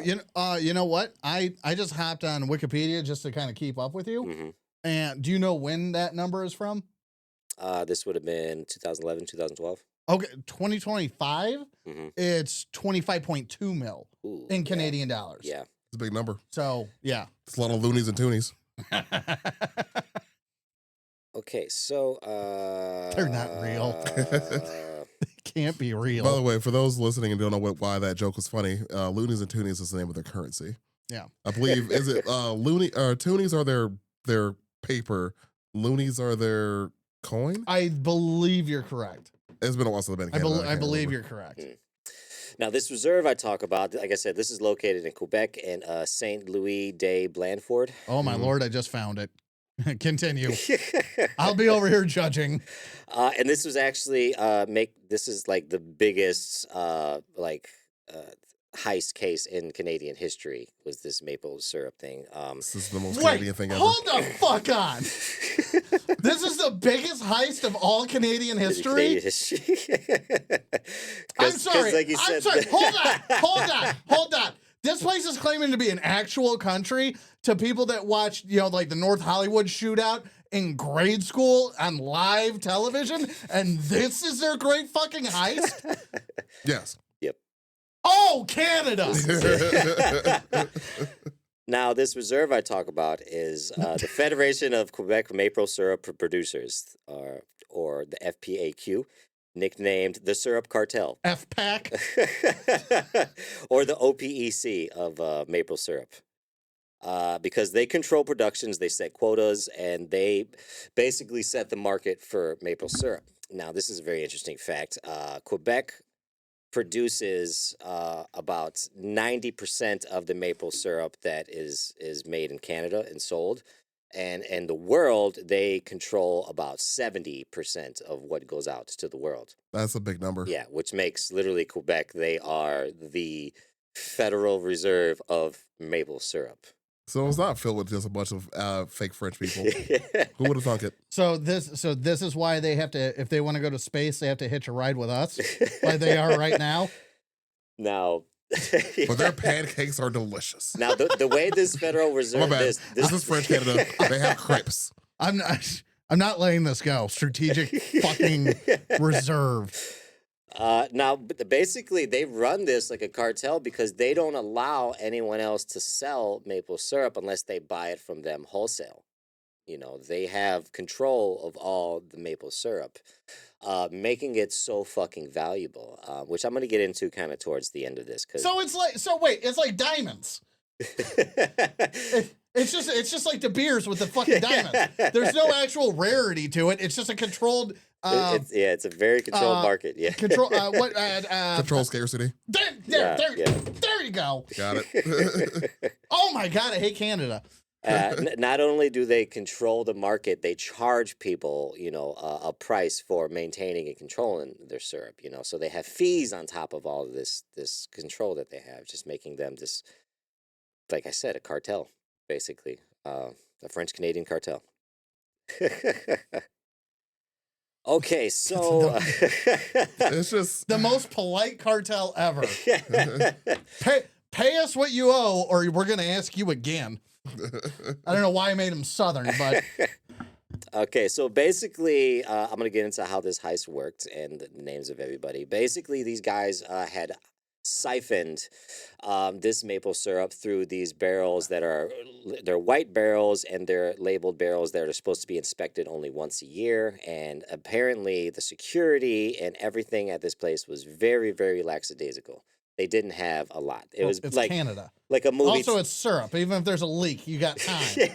You know what? I just hopped on Wikipedia just to kind of keep up with you. Mm-hmm. And do you know when that number is from? This would have been 2011, 2012. Okay, 2025. Mm-hmm. It's 25.2 mil in Canadian dollars. Yeah, it's a big number. So yeah, it's a lot of loonies and toonies. Okay, so they're not real. They can't be real. By the way, for those listening and don't know why that joke was funny, loonies and toonies is the name of their currency. Yeah, I believe is it toonies are their paper, loonies are their coin. I believe you're correct. It's been a while since I've been in Canada. I believe you're correct. Now, this reserve I talk about, like I said, this is located in Quebec and Saint Louis de Blandford. Oh my Lord! I just found it. Continue. I'll be over here judging. And this was actually this is like the biggest heist case in Canadian history was this maple syrup thing. This is the most Canadian thing ever. Hold the fuck on. This is the biggest heist of all Canadian history. Canadian history. I'm sorry. Like you said, I'm sorry. Hold on. This place is claiming to be an actual country to people that watched, like the North Hollywood shootout in grade school on live television, and this is their great fucking heist? Yes. Yep. Oh, Canada! Now, this reserve I talk about is the Federation of Quebec Maple Syrup Producers, or the FPAQ, nicknamed the Syrup Cartel. FPAC? Or the OPEC of maple syrup. Because they control productions, they set quotas, and they basically set the market for maple syrup. Now, this is a very interesting fact. Quebec produces about 90% of the maple syrup that is made in Canada and sold. And in the world, they control about 70% of what goes out to the world. That's a big number. Yeah, which makes literally Quebec, they are the Federal Reserve of maple syrup. So it's not filled with just a bunch of fake French people. Who would have thunk it? So this is why they have to, if they want to go to space, they have to hitch a ride with us, like they are right now. Now, but their pancakes are delicious. Now, the way this Federal Reserve, this is French Canada. They have crepes. I'm not letting this go. Strategic fucking reserve. Now, basically, they run this like a cartel because they don't allow anyone else to sell maple syrup unless they buy it from them wholesale. They have control of all the maple syrup, making it so fucking valuable, which I'm going to get into kind of towards the end of this. It's like diamonds. It's just like the beers with the fucking diamonds. There's no actual rarity to it. It's just a controlled. It's a very controlled market. Yeah. Control scarcity. There you go. Got it. Oh my God, I hate Canada. Not only do they control the market, they charge people, a price for maintaining and controlling their syrup. So they have fees on top of all of this control that they have, just making them this, like I said, a cartel, basically, a French-Canadian cartel. Okay, so it's just the most polite cartel ever. Pay us what you owe, or we're gonna ask you again. I don't know why I made him Southern, but okay. So basically, I'm gonna get into how this heist worked and the names of everybody. Basically, these guys had siphoned this maple syrup through these barrels they're white barrels, and they're labeled barrels that are supposed to be inspected only once a year. And apparently, the security and everything at this place was very, very lackadaisical. They didn't have a lot. It's like Canada, like a movie. Also, it's syrup. Even if there's a leak, you got time.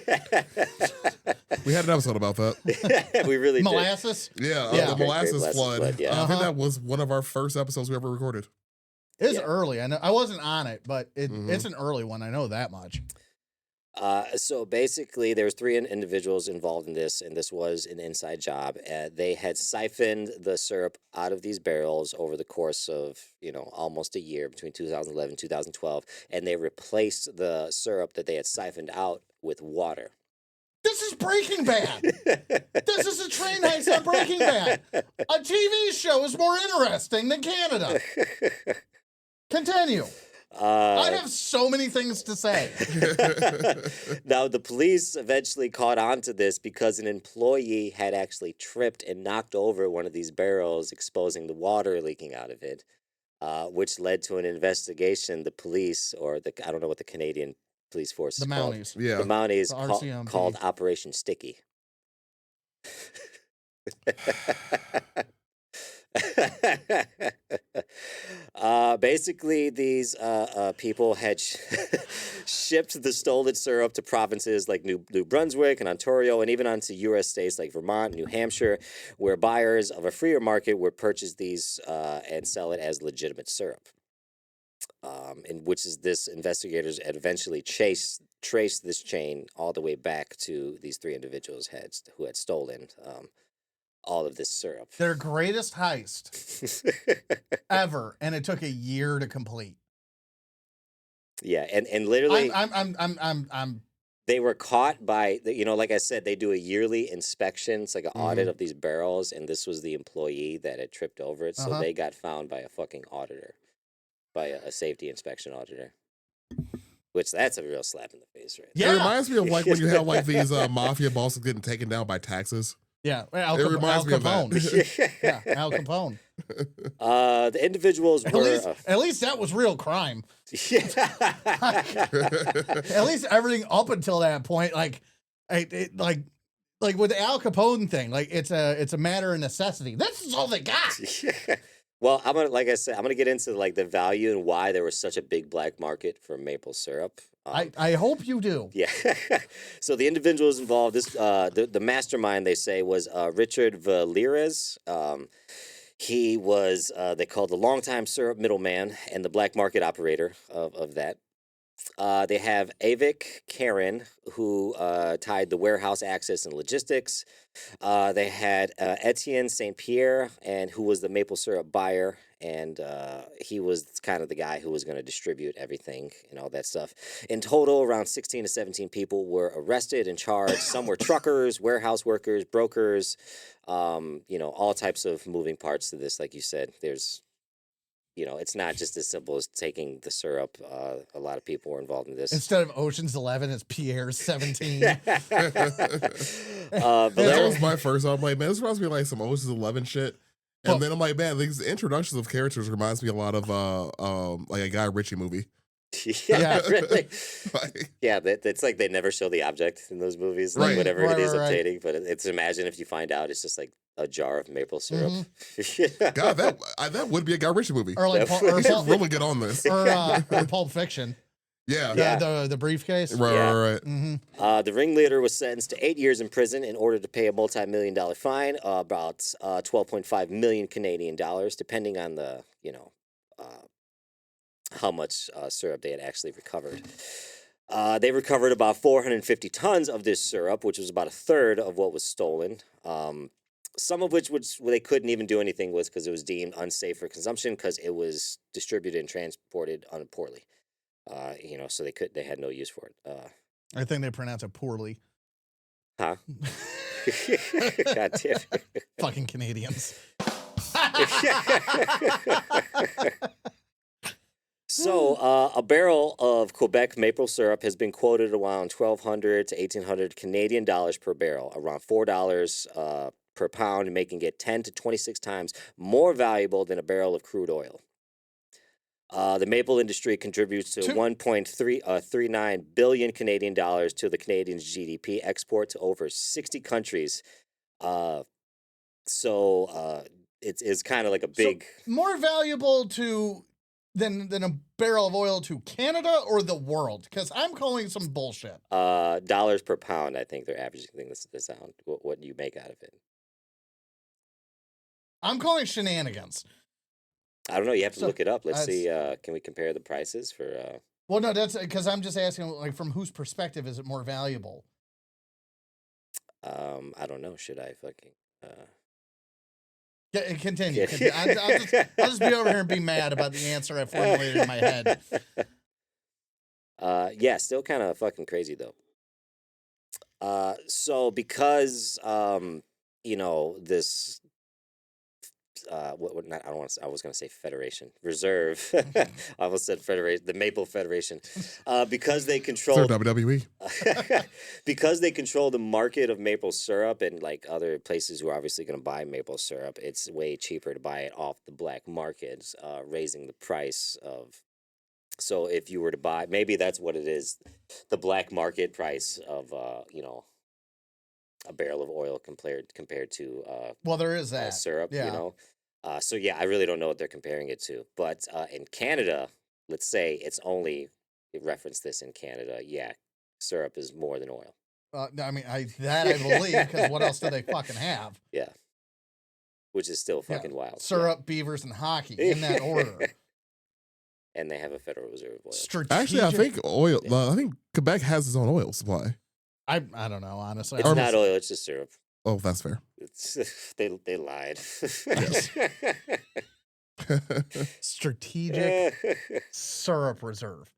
We had an episode about that. We really molasses. did. Yeah, the molasses flood. Yeah. I think that was one of our first episodes we ever recorded. It was early. I know I wasn't on it, but it's an early one. I know that much. So basically, there was three individuals involved in this, and this was an inside job. They had siphoned the syrup out of these barrels over the course of, almost a year, between 2011 and 2012, and they replaced the syrup that they had siphoned out with water. This is Breaking Bad. This is a train heist on Breaking Bad. A TV show is more interesting than Canada. Continue. I have so many things to say. Now, the police eventually caught on to this because an employee had actually tripped and knocked over one of these barrels, exposing the water leaking out of it, which led to an investigation. The police, or I don't know what the Canadian police force is called. Mounties. Yeah. The Mounties called Operation Sticky. Basically, these people had shipped the stolen syrup to provinces like New Brunswick and Ontario, and even onto U.S. states like Vermont, New Hampshire, where buyers of a freer market would purchase these and sell it as legitimate syrup. In which is this investigators had eventually traced this chain all the way back to these three individuals who had stolen all of this syrup. Their greatest heist ever, and it took a year to complete. Yeah, and literally, I'm. They were caught by like I said, they do a yearly inspection. It's like an audit of these barrels, and this was the employee that had tripped over it, so they got found by a fucking auditor, by a safety inspection auditor. Which that's a real slap in the face, right? Yeah, it reminds me of like when you have like these mafia bosses getting taken down by taxes. Yeah, Al Capone. Yeah, Al Capone. The individuals were at least that was real crime. Yeah. At least everything up until that point, like with the Al Capone thing, like it's a matter of necessity. This is all they got. Well, like I said, I'm gonna get into like the value and why there was such a big black market for maple syrup. I hope you do. Yeah. So the individuals involved, the mastermind, they say, was Richard Valires. He was, they called the longtime syrup middleman and the black market operator of that. They have Avik Karen, who tied the warehouse access and logistics. They had Etienne St. Pierre, and who was the maple syrup buyer, and he was kind of the guy who was going to distribute everything and all that stuff. In total, around 16 to 17 people were arrested and charged. Some were truckers, warehouse workers, brokers, all types of moving parts to this. Like you said, there's it's not just as simple as taking the syrup. A lot of people were involved in this. Instead of Ocean's 11, it's Pierre's 17. That was my first. I'm like, man, this reminds me of like some Ocean's 11 shit. And then I'm like, man, these introductions of characters reminds me a lot of like a Guy Ritchie movie. Yeah, really. Yeah, it's like they never show the object in those movies, like whatever it is obtaining. But it's imagine if you find out it's just like a jar of maple syrup. Mm-hmm. God, that would be a Guy Ritchie movie. Or like really good on this. Or Pulp Fiction. Yeah. The briefcase. Right. Mm-hmm. The ringleader was sentenced to 8 years in prison in order to pay a multi-million-dollar fine, about 12.5 million Canadian dollars, depending on the how much syrup they had actually recovered. They recovered about 450 tons of this syrup, which was about a third of what was stolen. Some of which they couldn't even do anything with because it was deemed unsafe for consumption because it was distributed and transported poorly. So they had no use for it. I think they pronounce it poorly. Huh? God damn it. Fucking Canadians. So, a barrel of Quebec maple syrup has been quoted around $1,200 to $1,800 Canadian dollars per barrel, around $4 per pound, making it 10 to 26 times more valuable than a barrel of crude oil. The maple industry contributes to 1.39 billion Canadian dollars to the Canadians' GDP, export to over 60 countries. It's kind of like a big more valuable than a barrel of oil to Canada or the world, because I'm calling some bullshit. Dollars per pound, I think they're averaging this out. What you make out of it? I'm calling shenanigans. I don't know. You have to look it up. Let's see. Can we compare the prices for? Well, no, that's because I'm just asking, like, from whose perspective is it more valuable? I don't know. Should I fucking? Continue. I'll just be over here and be mad about the answer I formulated in my head. Yeah, still kind of fucking crazy though. So because this I was gonna say Federation Reserve. I almost said Federation, the Maple Federation, because they control WWE. Because they control the market of maple syrup, and like other places who are obviously going to buy maple syrup, it's way cheaper to buy it off the black market, raising the price of. So if you were to buy, maybe that's what it is, the black market price of a barrel of oil compared to well, there is that syrup, yeah. So yeah, I really don't know what they're comparing it to. But in Canada, let's say it referenced this in Canada. Yeah, syrup is more than oil. I mean, I believe, because what else do they fucking have? Yeah, which is still fucking wild. Syrup, beavers, and hockey in that order. And they have a Federal Reserve of oil. Actually, I think oil. Yeah. I think Quebec has its own oil supply. I don't know, honestly. It's not oil; it's just syrup. Oh, that's fair. They lied. Strategic syrup reserve.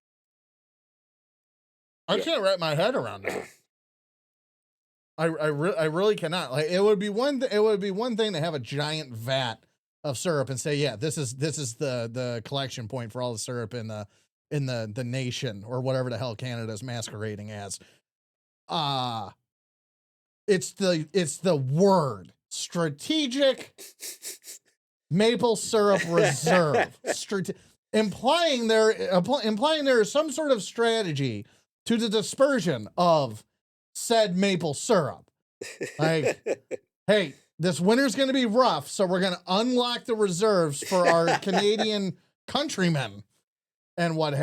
I can't wrap my head around that. I really cannot. Like, it would be one thing to have a giant vat of syrup and say, yeah, this is the collection point for all the syrup in the nation, or whatever the hell Canada's masquerading as. It's the word strategic maple syrup reserve, implying there is some sort of strategy to the dispersion of said maple syrup. Like, hey, this winter's going to be rough, so we're going to unlock the reserves for our Canadian countrymen. And what?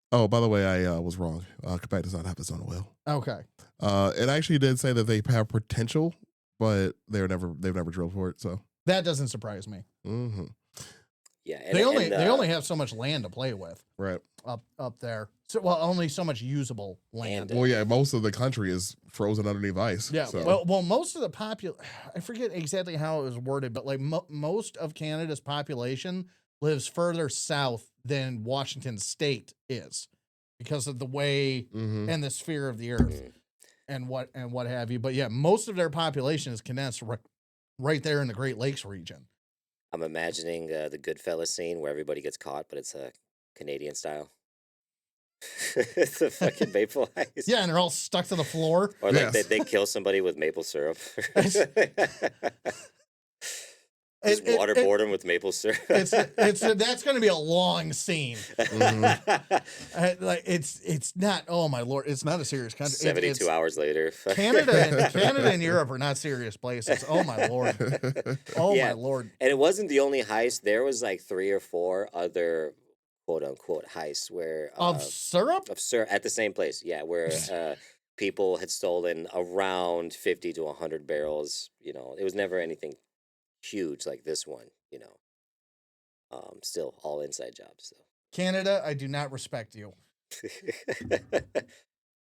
Oh, by the way, I was wrong. Quebec does not have its own oil. Okay. It actually did say that they have potential, but they've never drilled for it. So that doesn't surprise me. Mm-hmm. Yeah, they only have so much land to play with, right up there. So, well, only so much usable land. Well, yeah, most of the country is frozen underneath ice. Yeah. So. Well, most of the I forget exactly how it was worded, but like most of Canada's population lives further south than Washington State is, because of the way and the sphere of the earth and what have you. But yeah, most of their population is condensed right there in the Great Lakes region. I'm imagining the Goodfellas scene where everybody gets caught, but it's a Canadian style. It's a fucking maple ice. Yeah, and they're all stuck to the floor. Or like they kill somebody with maple syrup. Just waterboard them with maple syrup. That's going to be a long scene. Like it's not. Oh my lord! It's not a serious country. 72 hours later, Canada and Europe are not serious places. Oh my lord! My lord! And it wasn't the only heist. There was like 3 or 4 other quote unquote heists where of syrup at the same place. Yeah, where people had stolen around 50 to 100 barrels. It was never anything huge like this one, still all inside jobs. So Canada, I do not respect you.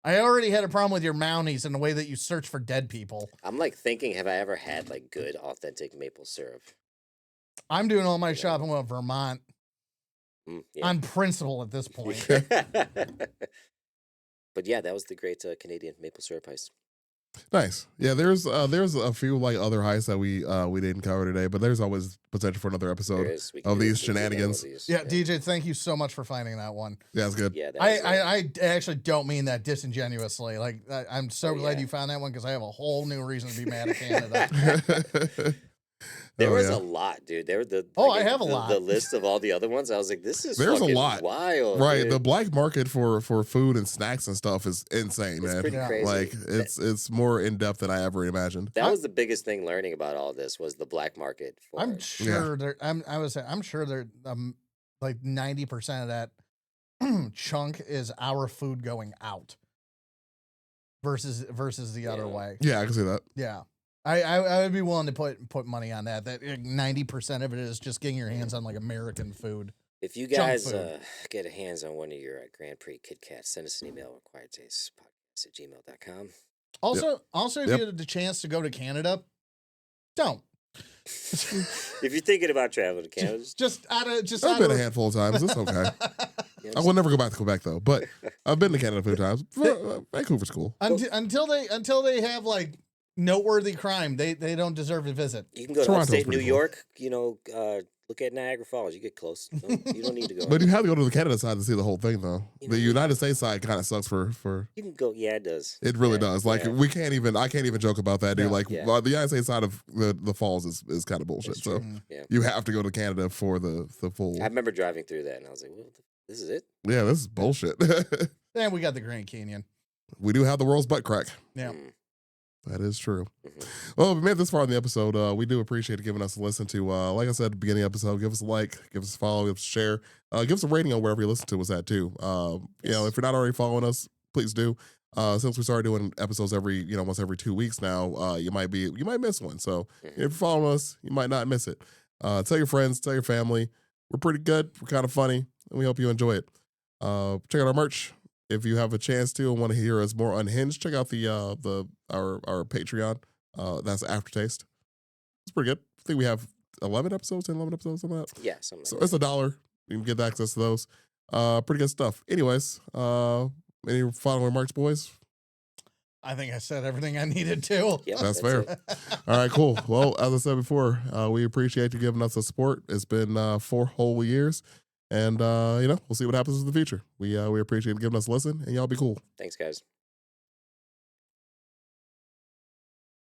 I already had a problem with your Mounties and the way that you search for dead people. I'm like thinking, have I ever had like good, authentic maple syrup? I'm doing all my shopping with Vermont on principle at this point. But yeah, that was the great Canadian maple syrup heist. Nice. Yeah, there's a few like other heists that we didn't cover today, but there's always potential for another episode of these shenanigans. Yeah, DJ, thank you so much for finding that one. Yeah, it's good. Yeah, I actually don't mean that disingenuously. Like, I'm so glad you found that one because I have a whole new reason to be mad at Canada. There was a lot, dude. There were I have a lot. The list of all the other ones. I was like, this is there's a lot. Wild, right? Dude. The black market for food and snacks and stuff is insane, it's man. Pretty crazy. Like it's more in depth than I ever imagined. That was the biggest thing learning about all this was the black market. I'm sure I'm sure they're like 90% of that chunk is our food going out versus the other way. Yeah, I can see that. Yeah. I would be willing to put money on that. That 90% of it is just getting your hands on like American food. If you guys get a hands on one of your Grand Prix Kit Kats, send us an email requiredtastepodcast@gmail.com. Also, if you had the chance to go to Canada, don't. If you're thinking about traveling to Canada, I've been a handful of times. It's okay. I will never go back to Quebec though, but I've been to Canada a few times. Vancouver's cool. Until they have like noteworthy crime, they don't deserve to visit. You can go to upstate New York, look at Niagara Falls. You get close. You don't need to go. But you have to go to the Canada side to see the whole thing, though. The United States side kind of sucks for. You can go. Yeah, it does. It really does. Like I can't even joke about that, dude. Like the United States side of the falls is kind of bullshit. So you have to go to Canada for the full. I remember driving through that, and I was like, well, this is it? Yeah, this is bullshit. And we got the Grand Canyon. We do have the world's butt crack. Yeah. That is true. Well, if we made it this far in the episode, we do appreciate giving us a listen to. Like I said at the beginning of the episode, give us a like, give us a follow, give us a share, give us a rating on wherever you listen to us at too. If you're not already following us, please do. Since we started doing episodes once every 2 weeks now, you might miss one. So if you're following us, you might not miss it. Tell your friends, tell your family. We're pretty good. We're kind of funny, and we hope you enjoy it. Check out our merch. If you have a chance to and want to hear us more unhinged, check out our Patreon. That's Aftertaste. It's pretty good. I think we have 11 episodes on that. Yeah, something. So it's $1. You can get access to those. Pretty good stuff. Anyways, any final remarks, boys? I think I said everything I needed to. Yep, that's fair. All right, cool. Well, as I said before, we appreciate you giving us the support. It's been 4 whole years. And, we'll see what happens in the future. We appreciate you giving us a listen, and y'all be cool. Thanks, guys.